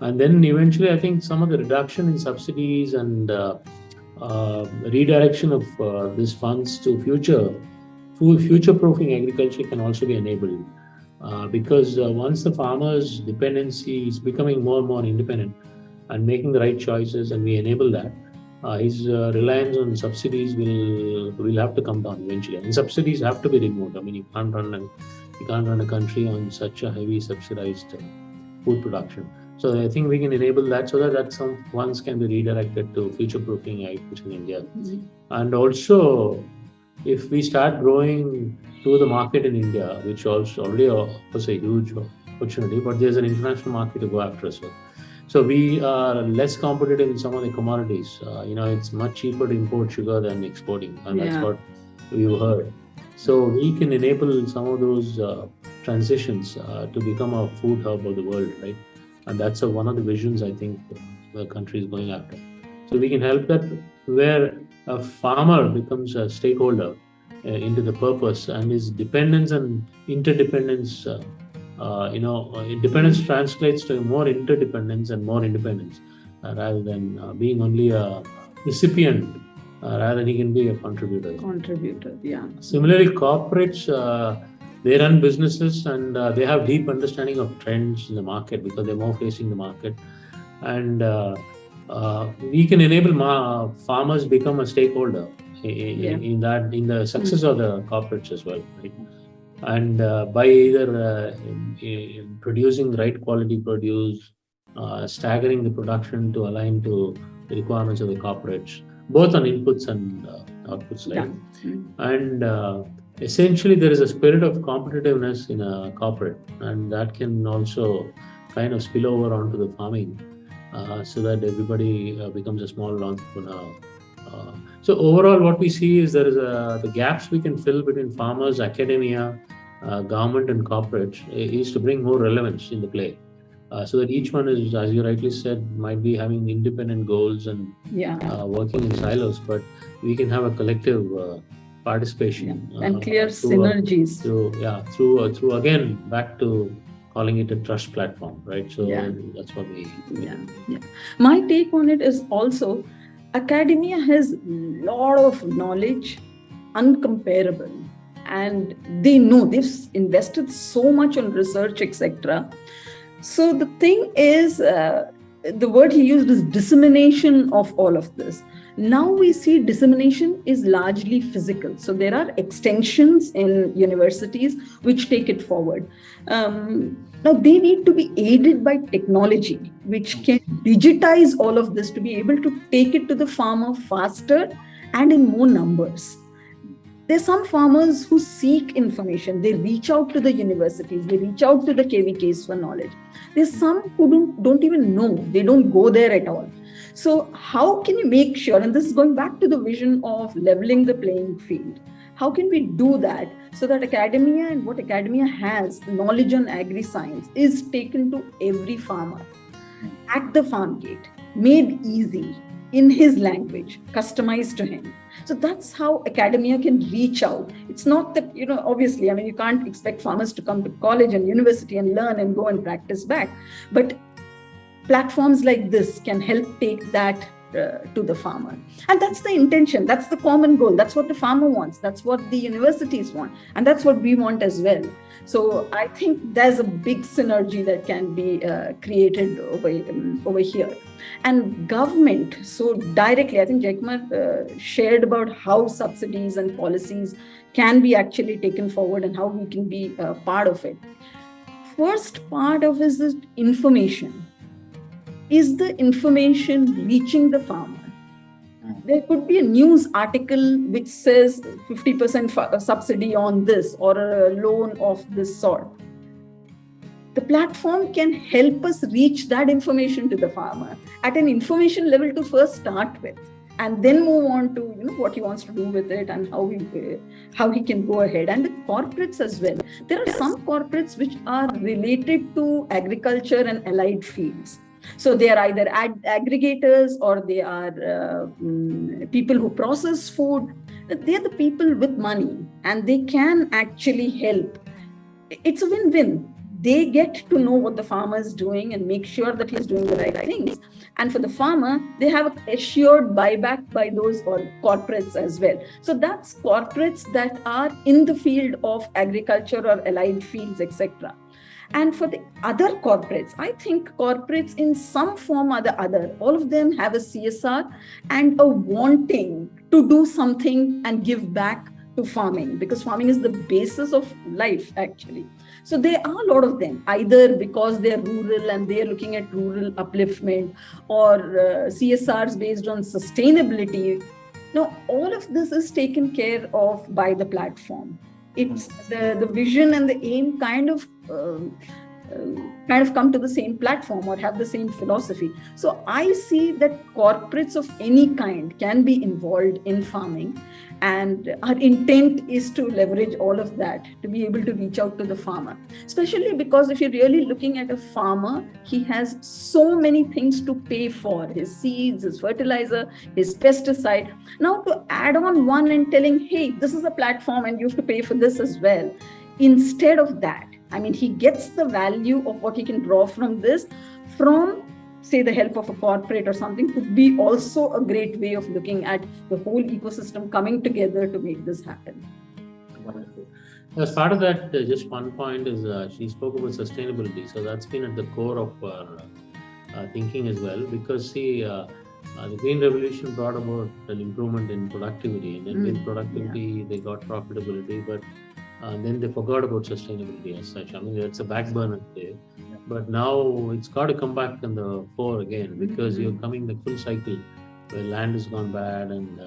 And then eventually I think some of the reduction in subsidies and redirection of these funds to future-proofing agriculture can also be enabled because once the farmer's dependency is becoming more and more independent and making the right choices, and we enable that, his reliance on subsidies will have to come down eventually. And subsidies have to be removed. I mean, you can't run a country on such a heavy subsidized food production. So I think we can enable that so that some funds can be redirected to future-proofing agriculture in India. And also, if we start growing to the market in India, which also already was a huge opportunity, but there's an international market to go after as well. So we are less competitive in some of the commodities. It's much cheaper to import sugar than exporting, and that's what we've heard. So we can enable some of those transitions to become a food hub of the world, right? And that's one of the visions I think the country is going after. So we can help that where a farmer becomes a stakeholder into the purpose, and his dependence and interdependence. Independence translates to more interdependence and more independence rather than being only a recipient. Rather than he can be a contributor. Similarly, corporates, they run businesses and they have deep understanding of trends in the market because they're more facing the market. And we can enable farmers become a stakeholder in that, in the success of the corporates as well, right? And by either producing the right quality produce, staggering the production to align to the requirements of the corporates, both on inputs and outputs, right? And essentially, there is a spirit of competitiveness in a corporate, and that can also kind of spill over onto the farming, so that everybody becomes a small entrepreneur. So overall, what we see is there is the gaps we can fill between farmers, academia, government, and corporates is to bring more relevance in the play. So that each one is, as you rightly said, might be having independent goals and working in silos, but we can have a collective participation and clear synergies. Through again, back to calling it a trust platform, right? So that's what we My take on it is also, academia has a lot of knowledge, uncomparable, and they know they've invested so much on research, etc. So the thing is, the word he used is dissemination of all of this. Now we see dissemination is largely physical. So there are extensions in universities which take it forward. Now they need to be aided by technology, which can digitize all of this to be able to take it to the farmer faster and in more numbers. There's some farmers who seek information. They reach out to the universities. They reach out to the KVKs for knowledge. There's some who don't even know. They don't go there at all. So how can you make sure, and this is going back to the vision of leveling the playing field, how can we do that so that academia and what academia has, knowledge on agri-science, is taken to every farmer at the farm gate, made easy in his language, customized to him. So that's how academia can reach out. It's not that, obviously, you can't expect farmers to come to college and university and learn and go and practice back. But platforms like this can help take that to the farmer. And that's the intention. That's the common goal. That's what the farmer wants. That's what the universities want. And that's what we want as well. So I think there's a big synergy that can be created over here. And government, so directly, I think Jaikumar shared about how subsidies and policies can be actually taken forward and how we can be part of it. First part of is the information. Is the information reaching the farmer? There could be a news article which says 50% subsidy on this or a loan of this sort. The platform can help us reach that information to the farmer at an information level to first start with, and then move on to what he wants to do with it and how he can go ahead. And with corporates as well, there are some corporates which are related to agriculture and allied fields. So they are either aggregators or they are people who process food. They are the people with money and they can actually help. It's a win-win. They get to know what the farmer is doing and make sure that he's doing the right things. And for the farmer, they have an assured buyback by those corporates as well. So that's corporates that are in the field of agriculture or allied fields, etc. And for the other corporates, I think corporates in some form or the other, all of them have a CSR and a wanting to do something and give back to farming, because farming is the basis of life actually. So there are a lot of them, either because they're rural and they're looking at rural upliftment, or CSRs based on sustainability. Now, all of this is taken care of by the platform. It's the vision and the aim kind of come to the same platform or have the same philosophy. So I see that corporates of any kind can be involved in farming, and our intent is to leverage all of that to be able to reach out to the farmer, especially because if you're really looking at a farmer, he has so many things to pay for: his seeds, his fertilizer, his pesticide. Now to add on one and telling, hey, this is a platform and you have to pay for this as well. Instead of that, he gets the value of what he can draw from this, from say the help of a corporate or something, could be also a great way of looking at the whole ecosystem coming together to make this happen. Wonderful. As part of that, just one point is she spoke about sustainability. So that's been at the core of our thinking as well, because see, the Green Revolution brought about an improvement in productivity, and then with productivity they got profitability, but then they forgot about sustainability as such. I mean, it's a back burner today, but now it's got to come back in the fore again, because you're coming the full cycle where land has gone bad and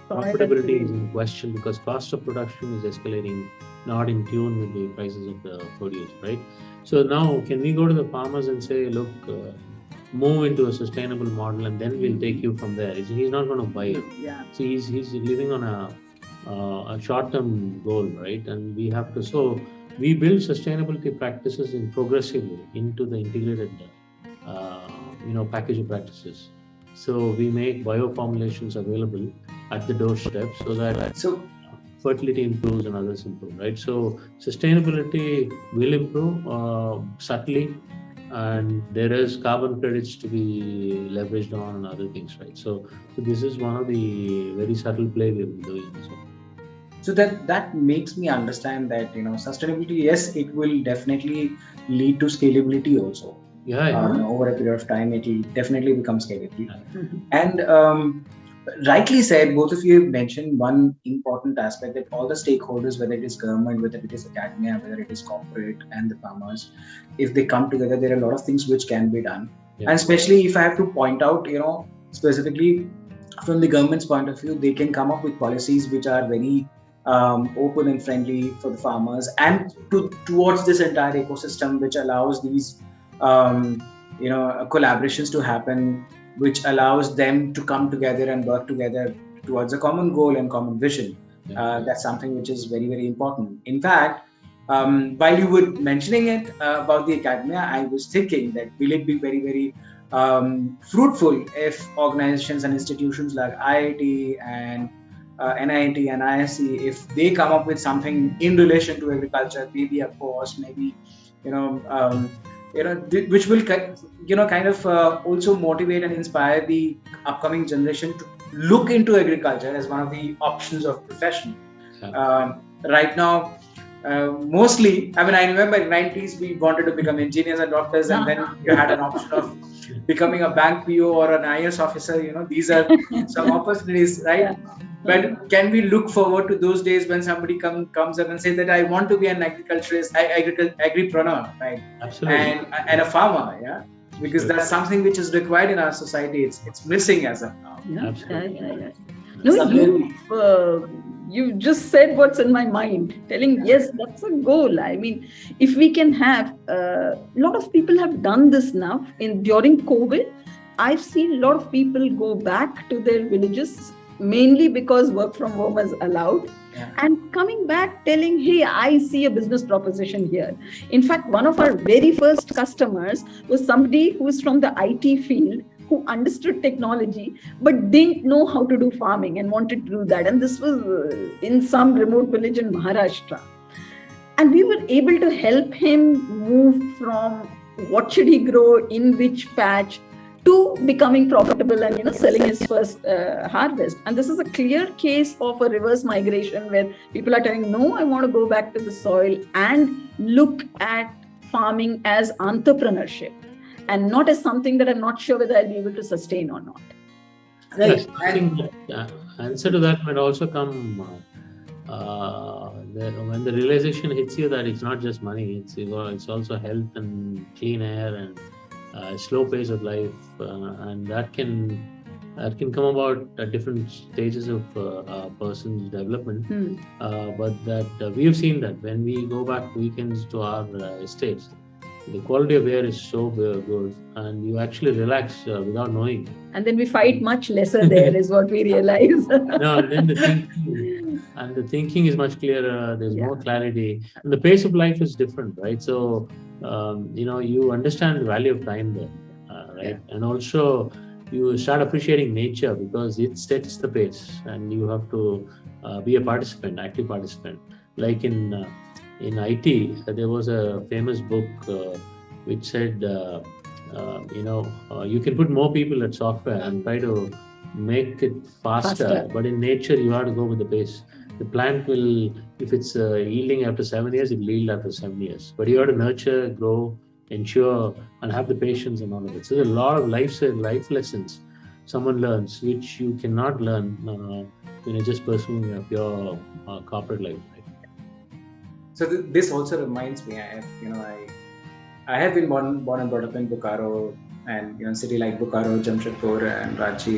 profitability is in question because cost of production is escalating, not in tune with the prices of the produce, right? So now, can we go to the farmers and say, look, move into a sustainable model, and then we'll take you from there? He's not going to buy it. Yeah. See, he's living on a short-term goal, right? And we have to. So we build sustainability practices in progressively into the integrated, package of practices. So we make bioformulations available at the doorstep so that fertility improves and others improve, right? So sustainability will improve subtly, and there is carbon credits to be leveraged on and other things, right? So this is one of the very subtle play we've been doing. So that makes me understand that sustainability, yes, it will definitely lead to scalability also. Over a period of time, it will definitely become scalable. And rightly said, both of you have mentioned one important aspect, that all the stakeholders, whether it is government, whether it is academia, whether it is corporate and the farmers, if they come together, there are a lot of things which can be done. And especially if I have to point out, specifically from the government's point of view, they can come up with policies which are very open and friendly for the farmers, and towards this entire ecosystem, which allows these collaborations to happen, which allows them to come together and work together towards a common goal and common vision. That's something which is very, very important. In fact, while you were mentioning it about the academia, I was thinking that will it be very, very fruitful if organizations and institutions like IIT and NIT and ISC, if they come up with something in relation to agriculture, maybe a course, maybe which will kind of also motivate and inspire the upcoming generation to look into agriculture as one of the options of profession. Right now, mostly, I mean, I remember in the 90s we wanted to become engineers and doctors, and then you had an option of becoming a bank PO or an IS officer. These are some opportunities, right? But can we look forward to those days when somebody comes up and says that I want to be an agriculturist, agripreneur, right? Absolutely. And a farmer, because that's something which is required in our society. It's missing as of now. Absolutely. No, you just said what's in my mind, telling yes, that's a goal. I mean, if we can have a lot of people have done this now. During COVID, I've seen a lot of people go back to their villages, mainly because work from home is allowed, and coming back telling, hey, I see a business proposition here. In fact, one of our very first customers was somebody who was from the IT field, who understood technology but didn't know how to do farming and wanted to do that. And this was in some remote village in Maharashtra. And we were able to help him move from what should he grow in which patch to becoming profitable and selling his first harvest. And this is a clear case of a reverse migration where people are telling, no, I want to go back to the soil and look at farming as entrepreneurship and not as something that I'm not sure whether I'll be able to sustain or not. Right. I think the answer to that might also come when the realization hits you that it's not just money, it's also health and clean air and slow pace of life, and that can come about at different stages of a person's development. But that we have seen that when we go back weekends to our estates, the quality of air is so good, and you actually relax without knowing. And then we fight much lesser there, is what we realize. No, and then the thinking is much clearer. There's more clarity, and the pace of life is different, right? So you understand the value of time there, right? And also you start appreciating nature because it sets the pace, and you have to be a participant, active participant. Like in IT, there was a famous book which said, you can put more people at software and try to make it faster. But in nature, you have to go with the pace. The plant will, if it's yielding after 7 years, it will yield after 7 years. But you have to nurture, grow, ensure and have the patience and all of it. So there's a lot of life lessons someone learns, which you cannot learn when you're just pursuing a pure corporate life. Right? So this also reminds me, I have been born and brought up in Bokaro, and city like Bokaro, Jamshedpur, and Ranchi.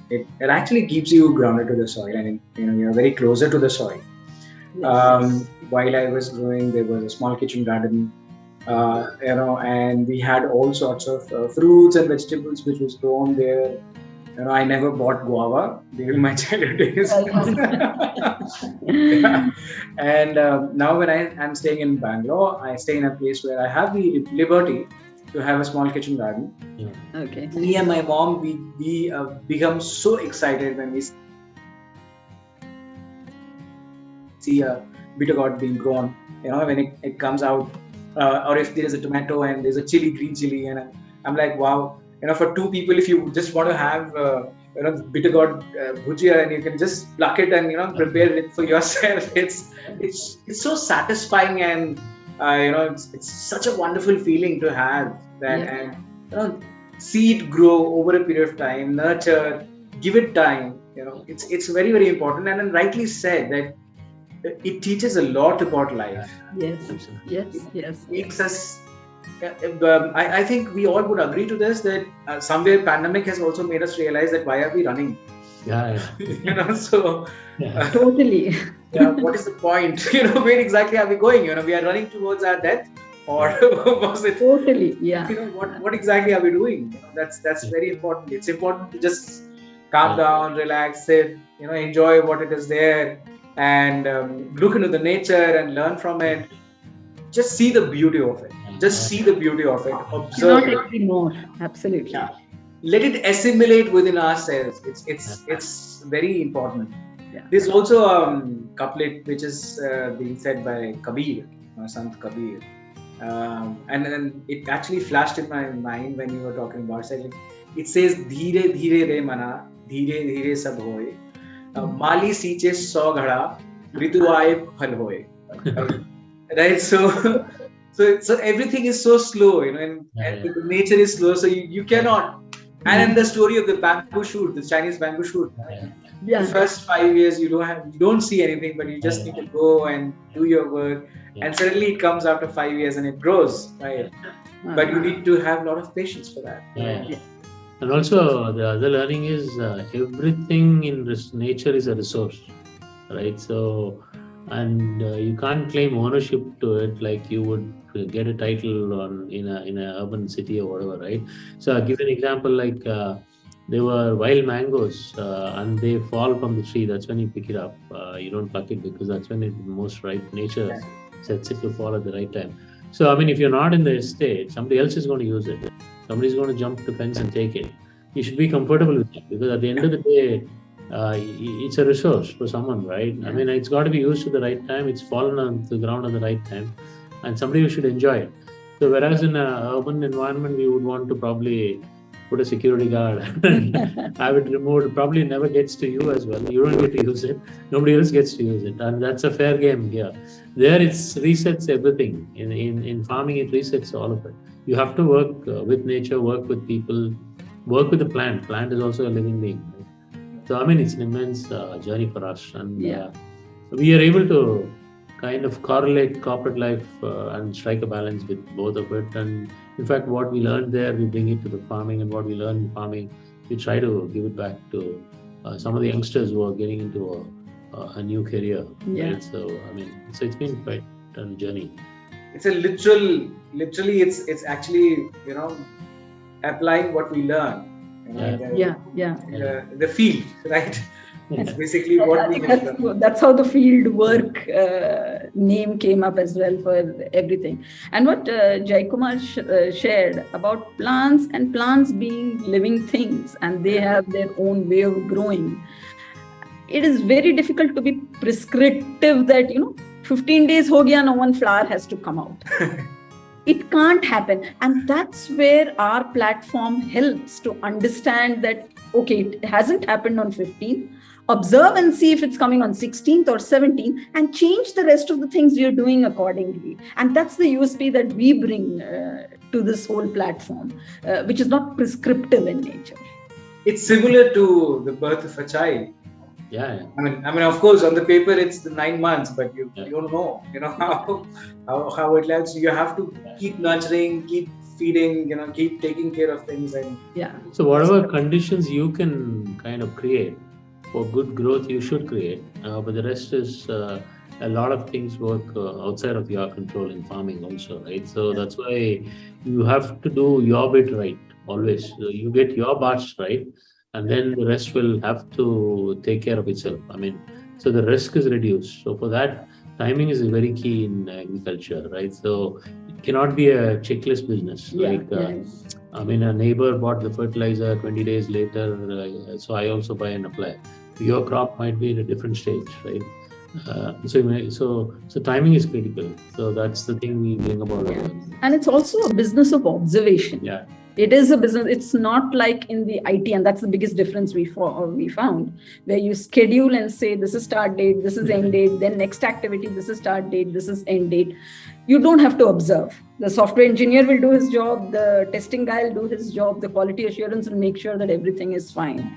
It actually keeps you grounded to the soil, and you're very closer to the soil. While I was growing, there was a small kitchen garden, and we had all sorts of fruits and vegetables which was grown there. I never bought guava during my childhood days. Yeah. And now when I'm staying in Bangalore, I stay in a place where I have the liberty to have a small kitchen garden. Yeah. Okay. Me and my mom, we become so excited when we see a bitter gourd being grown. When it comes out, or if there is a tomato and there's a green chili, and I'm like, wow. For two people, if you just want to have bitter gourd bhujia, and you can just pluck it and prepare it for yourself, it's so satisfying, and it's such a wonderful feeling to have that, and see it grow over a period of time, nurture, give it time. It's very, very important, and then rightly said that it teaches a lot about life. Yes. It makes us. I think we all would agree to this, that somewhere pandemic has also made us realize that why are we running? Yeah. So totally. What is the point? Where exactly are we going? We are running towards our death, or was it totally? Yeah. What exactly are we doing? That's very important. It's important to just calm down, relax, sit, enjoy what it is there, and look into the nature and learn from it. Just see the beauty of it. See the beauty of it. Observe. Cannot agree more. Absolutely. Yeah. Let it assimilate within ourselves. It's very important. Yeah. There's also a couplet which is being said by Kabir, Sant Kabir, and then it actually flashed in my mind when you were talking about it. It says, "Dheere dheere re mana, dheere dheere sab hoye, mali siiche 100 ghada, ritu aaye phal hoye." Right. So everything is so slow, and the nature is slow, so you cannot. And in the story of the bamboo shoot, the Chinese bamboo shoot, the first 5 years you don't see anything, but you just need to go and do your work, and suddenly it comes after 5 years and it grows, right? But you need to have a lot of patience for that. And also the other learning is everything in nature is a resource, right? So. And you can't claim ownership to it like you would get a title in a urban city or whatever, right? So I'll give an example, like there were wild mangoes and they fall from the tree. That's when you pick it up. You don't pluck it because that's when it's most ripe. Nature sets it to fall at the right time. So if you're not in the estate, somebody else is going to use it. Somebody's going to jump the fence and take it. You should be comfortable with it, because at the end of the day, it's a resource for someone, right? It's got to be used at the right time. It's fallen on the ground at the right time, and somebody should enjoy it. So whereas in an urban environment, we would want to probably put a security guard and have it removed. Probably never gets to you as well. You don't get to use it. Nobody else gets to use it, and that's a fair game here. There, it resets everything. In farming, it resets all of it. You have to work with nature, work with people, work with the plant. Plant is also a living being. Right? So it's an immense journey for us, and we are able to kind of correlate corporate life and strike a balance with both of it. And in fact, what we learned there, we bring it to the farming, and what we learn in farming, we try to give it back to some of the youngsters who are getting into a new career. Right? So so it's been quite a journey. It's a literally, it's actually applying what we learn. The field, right? It's basically what we have. That's how the field work name came up as well for everything. And what Jai Kumar shared about plants, and plants being living things, and they have their own way of growing. It is very difficult to be prescriptive that 15 days ho gaya, no one flower has to come out. It can't happen. And that's where our platform helps to understand that, okay, it hasn't happened on 15. observe and see if it's coming on 16th or 17th, and change the rest of the things you're doing accordingly. And that's the USP that we bring to this whole platform, which is not prescriptive in nature. It's similar to the birth of a child. Yeah. I mean, of course, on the paper it's the 9 months, but you don't know, how it lands. You have to keep nurturing, keep feeding, keep taking care of things, and So whatever conditions you can kind of create for good growth, you should create. But the rest is a lot of things work outside of your control in farming also, right? So that's why you have to do your bit right always. So you get your parts right, and then the rest will have to take care of itself. I mean, so the risk is reduced. So for that, timing is very key in agriculture, right? So it cannot be a checklist business. I mean, a neighbor bought the fertilizer 20 days later, so I also buy and apply. Your crop might be at a different stage, right? So timing is critical. So that's the thing we bring about. And it's also a business of observation. Yeah. It is a business. It's not like in the IT, and that's the biggest difference we found, where you schedule and say, this is start date, this is end date, then next activity, this is start date, this is end date. You don't have to observe. The software engineer will do his job, the testing guy will do his job, the quality assurance will make sure that everything is fine.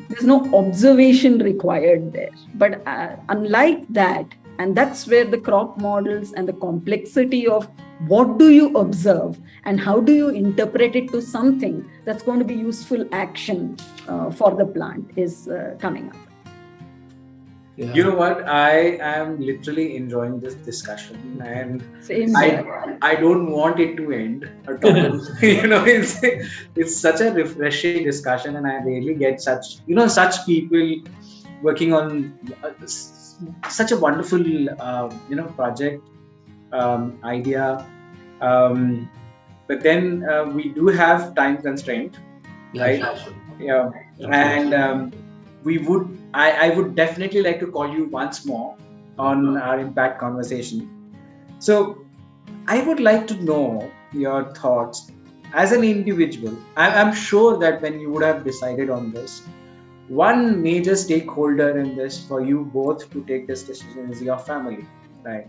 There's no observation required there. But unlike that, and that's where the crop models and the complexity of what do you observe and how do you interpret it to something that's going to be useful action for the plant is coming up. Yeah. You know what? I am literally enjoying this discussion, and I don't want it to end at all. It's such a refreshing discussion, and I really get such people working on such a wonderful project idea. But then we do have time constraint, right? Sure. Yeah, and I would definitely like to call you once more on our impact conversation. So I would like to know your thoughts as an individual. I'm sure that when you would have decided on this, one major stakeholder in this for you both to take this decision is your family, right?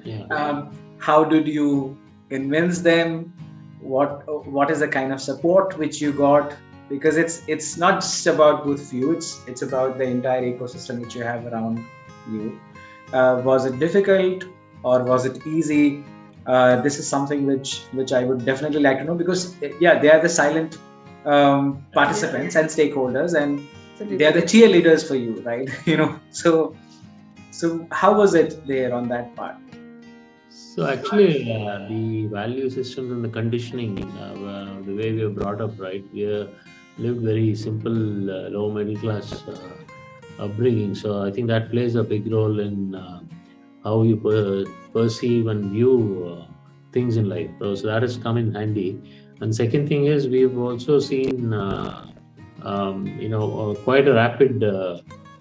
Yeah. How did you convince them? What is the kind of support which you got? Because it's not just about both of you, it's about the entire ecosystem which you have around you. Was it difficult or was it easy? This is something which I would definitely like to know, because they are the silent participants and stakeholders, and they are the cheerleaders for you, right? So how was it there on that part? So actually, the value systems and the conditioning, the way we were brought up, right? We lived very simple, low middle class upbringing. So I think that plays a big role in how you perceive and view things in life. So that has come in handy. And second thing is, we've also seen quite a rapid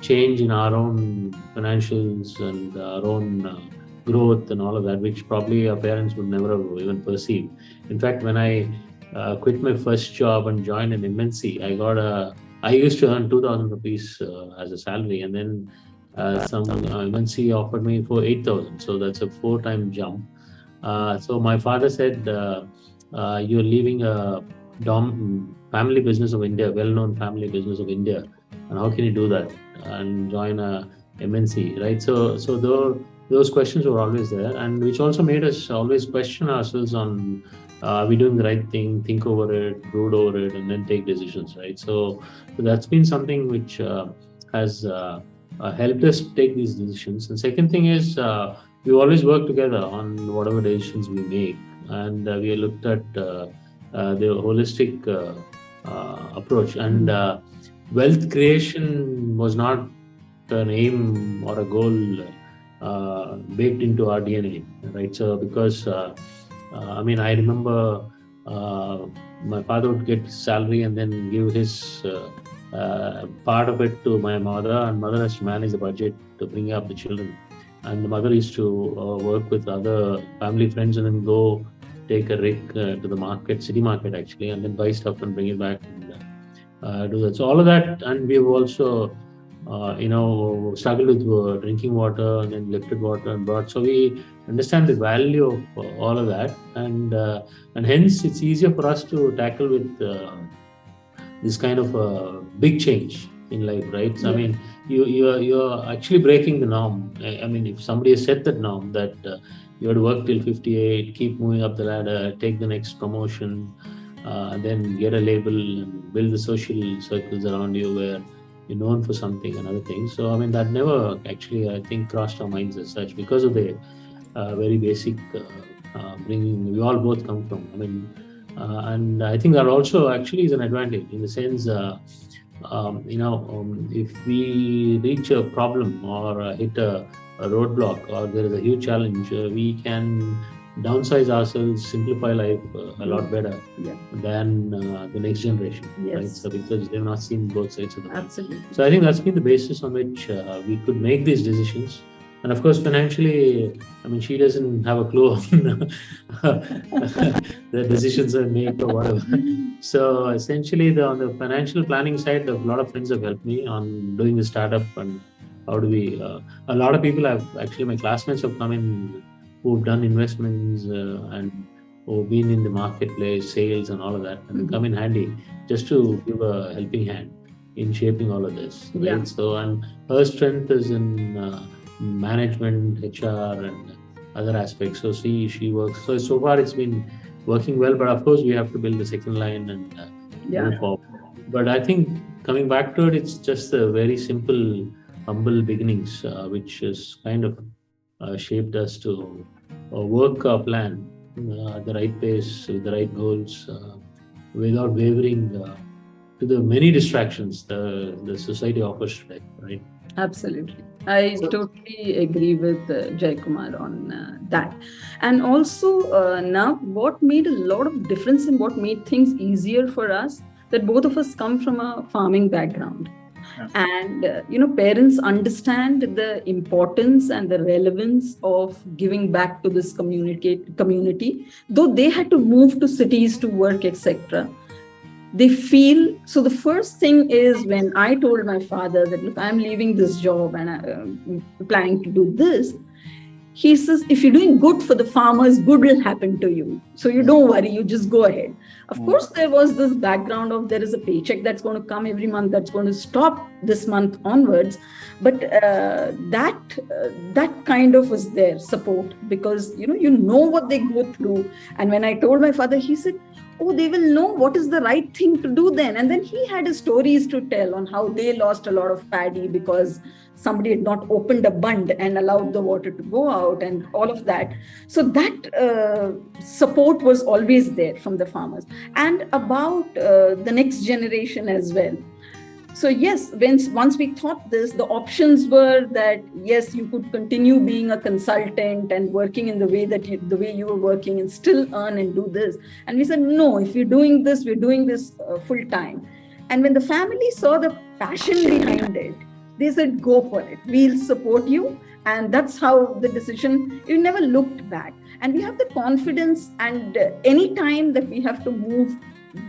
change in our own financials and our own growth and all of that, which probably our parents would never have even perceived. In fact, when I quit my first job and joined an MNC, I used to earn 2,000 rupees as a salary, and then some MNC offered me for 8,000. So that's a 4-time jump. So my father said, you're leaving a family business of India, well-known family business of India, and how can you do that and join a MNC, right? So those questions were always there, and which also made us always question ourselves on, are we doing the right thing, think over it, brood over it, and then take decisions, right? So that's been something which has helped us take these decisions. And second thing is, we always work together on whatever decisions we make, and we looked at the holistic approach. And wealth creation was not an aim or a goal baked into our DNA, right? So because I remember my father would get salary and then give his part of it to my mother, and mother has to manage the budget to bring up the children. And the mother used to work with other family friends and then go take a rig to the market, city market actually, and then buy stuff and bring it back. And do that. So all of that, and we've also, struggled with drinking water and then lifted water and brought. So we understand the value of all of that, and hence it's easier for us to tackle with this kind of big change in life, right? So, I mean, you're actually breaking the norm. I mean, if somebody has set that norm that you have to work till 58, keep moving up the ladder, take the next promotion, then get a label and build the social circles around you where you're known for something and other things. So, I mean, that never actually, I think, crossed our minds as such because of the very basic bringing we all both come from. I mean, and I think that also actually is an advantage in the sense, if we reach a problem or hit a roadblock or there is a huge challenge, we can downsize ourselves, simplify life a lot better than the next generation, right? So because they've not seen both sides of the coin. Absolutely. So I think that's been the basis on which we could make these decisions. And of course, financially, I mean, she doesn't have a clue on the decisions I make or whatever. So essentially, on the financial planning side, a lot of friends have helped me on doing the startup and how do we. A lot of people have actually, my classmates have come in who've done investments and who've been in the marketplace, sales, and all of that, and come in handy just to give a helping hand in shaping all of this. Right? Yeah. So, and her strength is in management, HR, and other aspects. So she works. So far it's been working well, but of course we have to build the second line and move forward. But I think coming back to it, it's just a very simple, humble beginnings, which has kind of shaped us to work our plan at the right pace, with the right goals, without wavering to the many distractions the society offers today, right? Absolutely. I totally agree with Jai Kumar on that. And also, now what made a lot of difference and what made things easier for us, that both of us come from a farming background. And, parents understand the importance and the relevance of giving back to this community, though they had to move to cities to work, etc. They feel, so the first thing is when I told my father that, look, I'm leaving this job and I'm planning to do this, he says, if you're doing good for the farmers, good will happen to you. So you don't worry, you just go ahead. Of course, there was this background of there is a paycheck that's going to come every month, that's going to stop this month onwards. But that kind of was their support because, you know what they go through. And when I told my father, he said, oh, they will know what is the right thing to do then. And then he had his stories to tell on how they lost a lot of paddy because somebody had not opened a bund and allowed the water to go out and all of that. So that support was always there from the farmers. And about the next generation as well. So yes, once we thought this, the options were that, yes, you could continue being a consultant and working in the way you were working and still earn and do this. And we said, no, if we're doing this full time. And when the family saw the passion behind it, they said, go for it. We'll support you. And that's how the decision, we never looked back. And we have the confidence, and any time that we have to move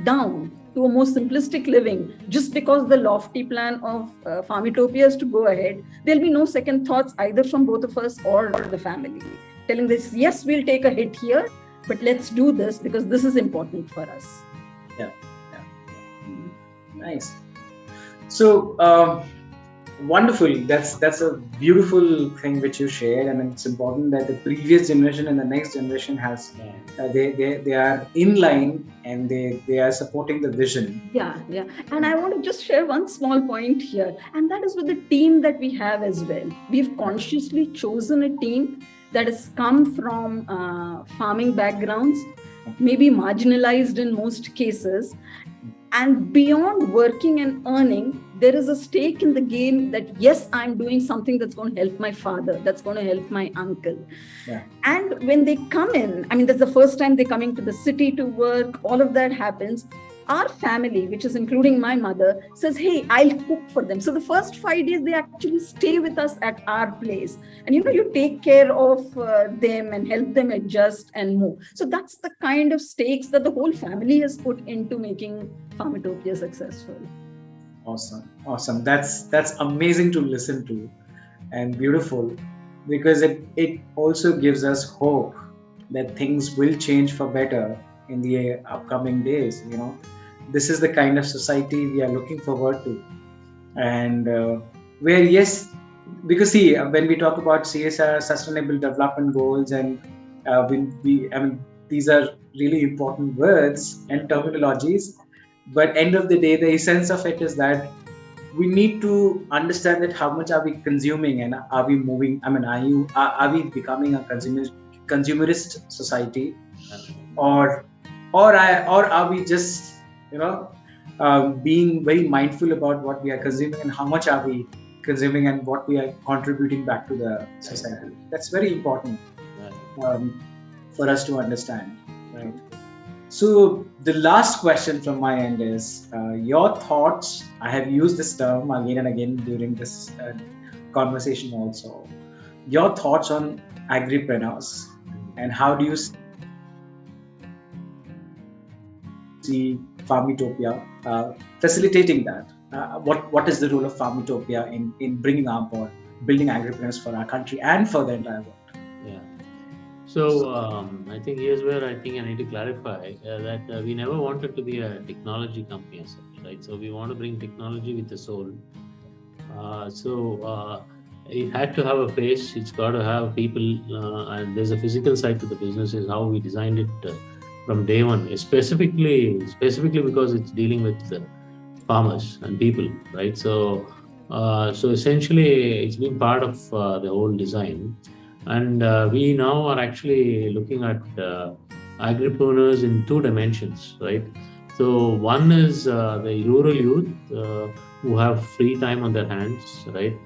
down to a more simplistic living, just because the lofty plan of Farmitopia is to go ahead, there'll be no second thoughts either from both of us or the family. Telling this, yes, we'll take a hit here, but let's do this because this is important for us. Yeah. Nice. So, wonderful. That's a beautiful thing which you shared, and it's important that the previous generation and the next generation has they are in line and they are supporting the vision. Yeah. And I want to just share one small point here, and that is with the team that we have as well. We've consciously chosen a team that has come from farming backgrounds, maybe marginalized in most cases. And beyond working and earning, there is a stake in the game that, yes, I'm doing something that's going to help my father, that's going to help my uncle. Yeah. And when they come in, I mean, that's the first time they're coming to the city to work, all of that happens. our family, which is including my mother, says, hey, I'll cook for them. So the first 5 days, they actually stay with us at our place. And, you take care of them and help them adjust and move. So that's the kind of stakes that the whole family has put into making Farmitopia successful. Awesome. That's amazing to listen to and beautiful, because it also gives us hope that things will change for better in the upcoming days. This is the kind of society we are looking forward to, and where, yes, because see, when we talk about CSR, sustainable development goals, and these are really important words and terminologies, but end of the day, the essence of it is that we need to understand that how much are we consuming, and are we moving, are we becoming a consumerist society, or are we just being very mindful about what we are consuming and how much are we consuming and what we are contributing back to the society. That's very important for us to understand, right? So the last question from my end is your thoughts. I have used this term again and again during this conversation also. Your thoughts on agripreneurs, and how do you see Farmitopia facilitating that? What is the role of Farmitopia in bringing up or building agripreneurs for our country and for the entire world? Yeah. So I think here's where I think I need to clarify that we never wanted to be a technology company as such, right? So we want to bring technology with the soul. It had to have a face. It's got to have people, and there's a physical side to the business. Is how we designed it from day one, specifically because it's dealing with farmers and people, right? So essentially, it's been part of the whole design. And we now are actually looking at agripreneurs in two dimensions, right? So one is the rural youth who have free time on their hands, right?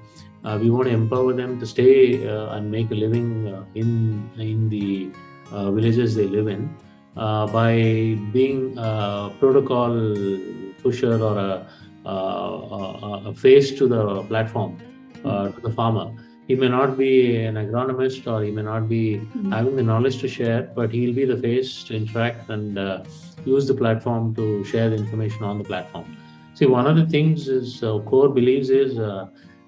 We want to empower them to stay and make a living in the villages they live in by being a protocol pusher or a face to the platform, to the farmer. He may not be an agronomist, or he may not be having the knowledge to share, but he'll be the face to interact and use the platform to share the information on the platform. See, one of the things is core beliefs is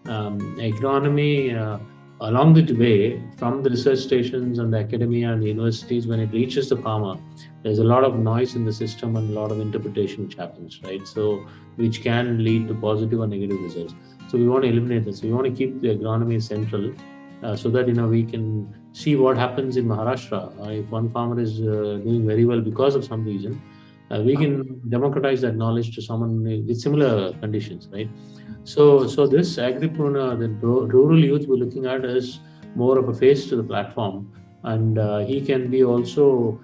agronomy along the way from the research stations and the academia and the universities. When it reaches the farmer, there's a lot of noise in the system and a lot of interpretation which happens, right? So which can lead to positive or negative results. So we want to eliminate this. We want to keep the agronomy central so that we can see what happens in Maharashtra. If one farmer is doing very well because of some reason, we can democratize that knowledge to someone with similar conditions, right? So this agripreneur, the rural youth we're looking at, is more of a face to the platform, and he can be also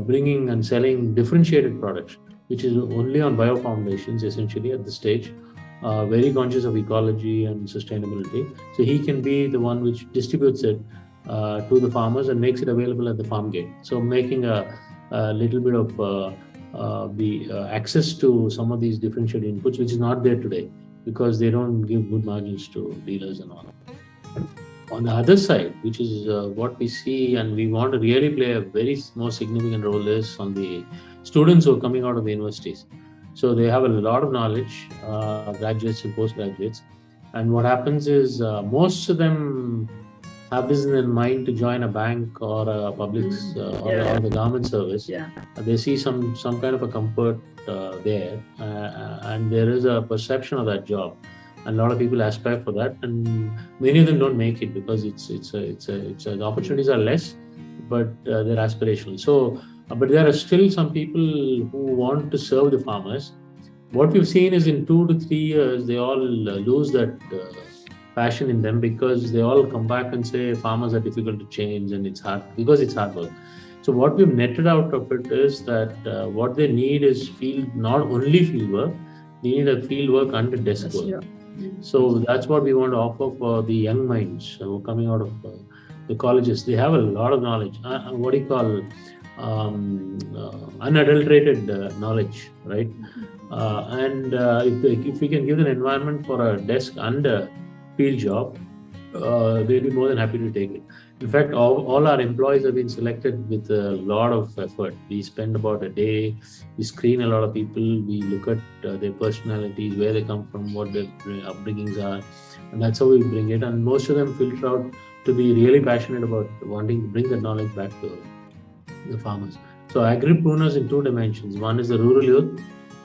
bringing and selling differentiated products, which is only on bioformulations essentially at this stage. Very conscious of ecology and sustainability. So he can be the one which distributes it to the farmers and makes it available at the farm gate. So making a little bit of the access to some of these differentiated inputs, which is not there today because they don't give good margins to dealers and all. On the other side, which is what we see and we want to really play a very more significant role, is on the students who are coming out of the universities. So they have a lot of knowledge, graduates and postgraduates. And what happens is most of them have this in their mind to join a bank or a public or the government service. Yeah. They see some kind of a comfort there, and there is a perception of that job. And a lot of people aspire for that, and many of them don't make it because the opportunities are less, but they're aspirational. So, but there are still some people who want to serve the farmers. What we've seen is in 2 to 3 years, they all lose that passion in them, because they all come back and say farmers are difficult to change and it's hard because it's hard work. So what we've netted out of it is that what they need is not only field work, they need a field work and a desk work. So that's what we want to offer for the young minds who are coming out of the colleges. They have a lot of knowledge. What do you call unadulterated knowledge, right? And if we can give an environment for a desk and a field job, they'll be more than happy to take it. In fact, all our employees have been selected with a lot of effort. We spend about a day, we screen a lot of people, we look at their personalities, where they come from, what their upbringings are, and that's how we bring it. And most of them filter out to be really passionate about wanting to bring that knowledge back to the farmers. So agripreneurs in two dimensions. One is the rural youth,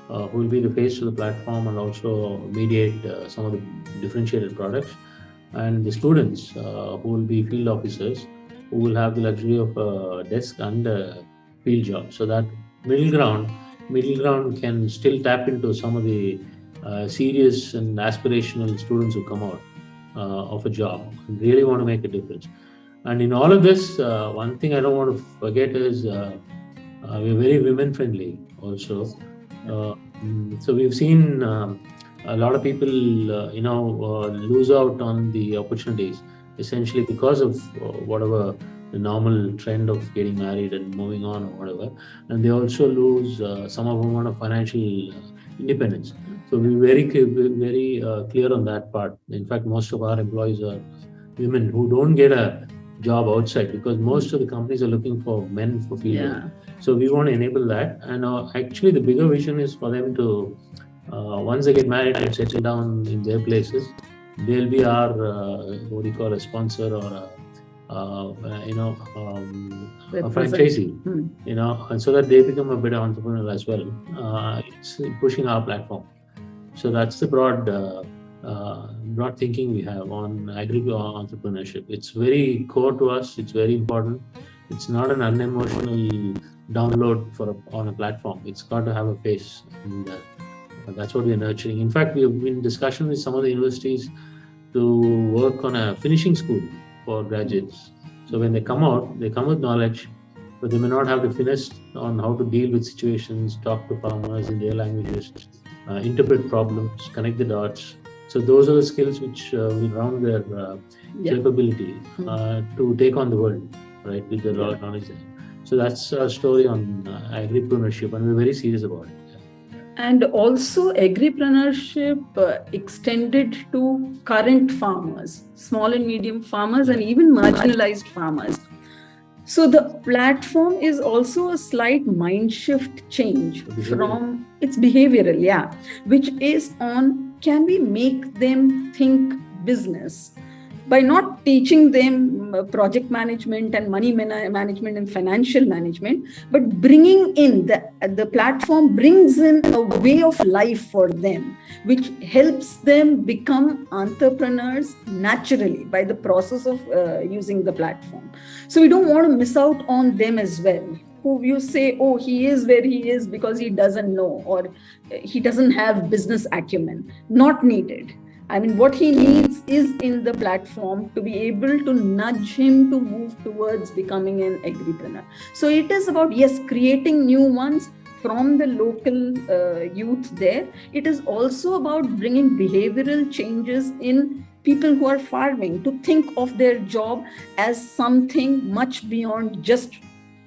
who will be the face to the platform and also mediate some of the differentiated products, and the students who will be field officers, who will have the luxury of a desk and a field job. So that middle ground can still tap into some of the serious and aspirational students who come out of a job and really want to make a difference. And in all of this, one thing I don't want to forget is we're very women friendly also. So we've seen a lot of people, lose out on the opportunities essentially because of whatever the normal trend of getting married and moving on or whatever, and they also lose some of them on a financial independence. So we're very clear on that part. In fact, most of our employees are women who don't get a job outside because most of the companies are looking for men for field work. So we want to enable that, and actually the bigger vision is for them to once they get married and settle down in their places, they'll be our what do you call, a sponsor or a franchisee, and so that they become a better entrepreneur as well. It's pushing our platform. So that's the broad thinking we have on agri-entrepreneurship. It's very core to us. It's very important. It's not an unemotional download on a platform. It's got to have a face, and that's what we're nurturing. In fact, we've been in discussion with some of the universities to work on a finishing school for graduates. So when they come out, they come with knowledge, but they may not have the finesse on how to deal with situations, talk to farmers in their languages, interpret problems, connect the dots. So those are the skills which will round their capability to take on the world, right, with the knowledge there. So that's our story on agripreneurship, and we're very serious about it. And also agripreneurship extended to current farmers, small and medium farmers, and even marginalized farmers. So the platform is also a slight mind shift change from its behavioral, which is on, can we make them think business by not teaching them project management and money management and financial management, but bringing in the platform brings in a way of life for them, which helps them become entrepreneurs naturally by the process of using the platform. So we don't want to miss out on them as well, who you say, oh, he is where he is because he doesn't know, or he doesn't have business acumen. Not needed. I mean, what he needs is in the platform to be able to nudge him to move towards becoming an agripreneur. So it is about, yes, creating new ones from the local youth there. It is also about bringing behavioral changes in people who are farming to think of their job as something much beyond just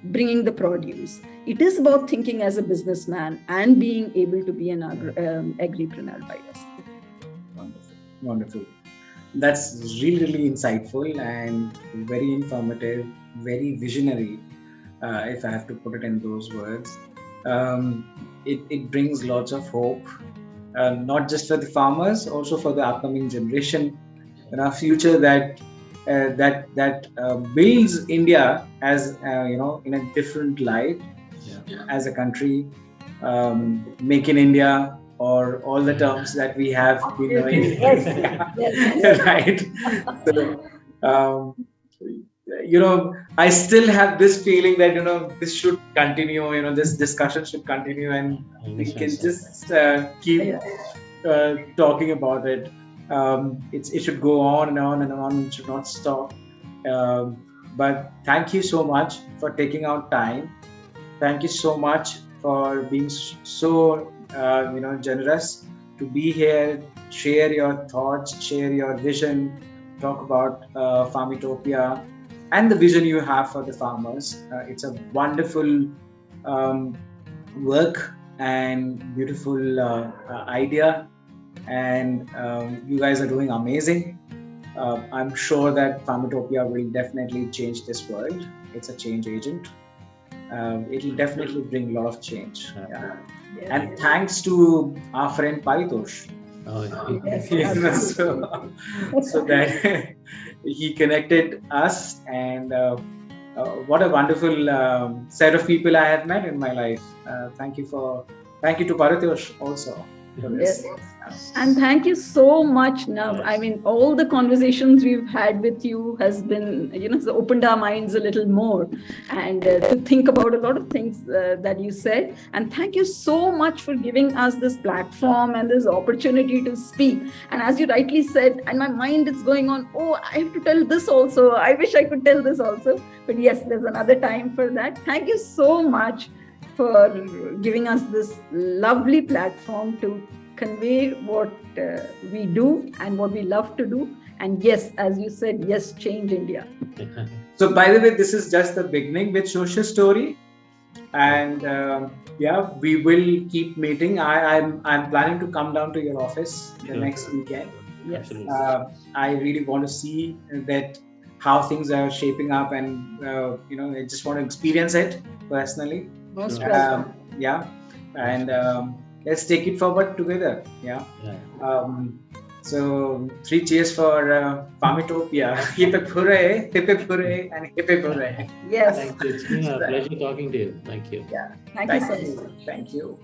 bringing the produce. It is about thinking as a businessman and being able to be an agripreneur by yourself. Wonderful. That's really insightful and very informative, very visionary, if I have to put it in those words. It brings lots of hope, not just for the farmers, also for the upcoming generation, in our future that builds India as in a different light, as a country. Make in India, or all the terms that we have been knowing. Yes. Right. So, I still have this feeling that this should continue. This discussion should continue, and we can just keep talking about it. It should go on and on and on. It should not stop. But thank you so much for taking out time. Thank you so much for being so generous to be here, share your thoughts, share your vision, talk about Farmitopia. and the vision you have for the farmers. It's a wonderful um, work and beautiful idea, and you guys are doing amazing. I'm sure that Farmitopia will definitely change this world. It's a change agent. It'll definitely bring a lot of change. Yeah. Yes. And thanks to our friend Paritosh. Oh, Yes, You know, absolutely. so that he connected us, and what a wonderful set of people I have met in my life. Thank you to Paritosh also for this. Yes. And thank you so much, Nav. I mean, all the conversations we've had with you has been, it's opened our minds a little more, and to think about a lot of things that you said. And thank you so much for giving us this platform and this opportunity to speak. And as you rightly said, and my mind is going on, oh, I have to tell this also. I wish I could tell this also. But yes, there's another time for that. Thank you so much for giving us this lovely platform to convey what we do and what we love to do. And yes, as you said, yes, change India. So, by the way, this is just the beginning with Socio Story, and yeah, we will keep meeting. I'm planning to come down to your office the next weekend. Yes. I really want to see that how things are shaping up, and I just want to experience it personally. Most welcome. Yeah, and let's take it forward together. Yeah. So 3 cheers for Farmitopia. Hip hip hooray, and hip hip hooray. Yes. Thank you. It's been a pleasure talking to you. Thank you. Yeah. Thank you so much. Thank you.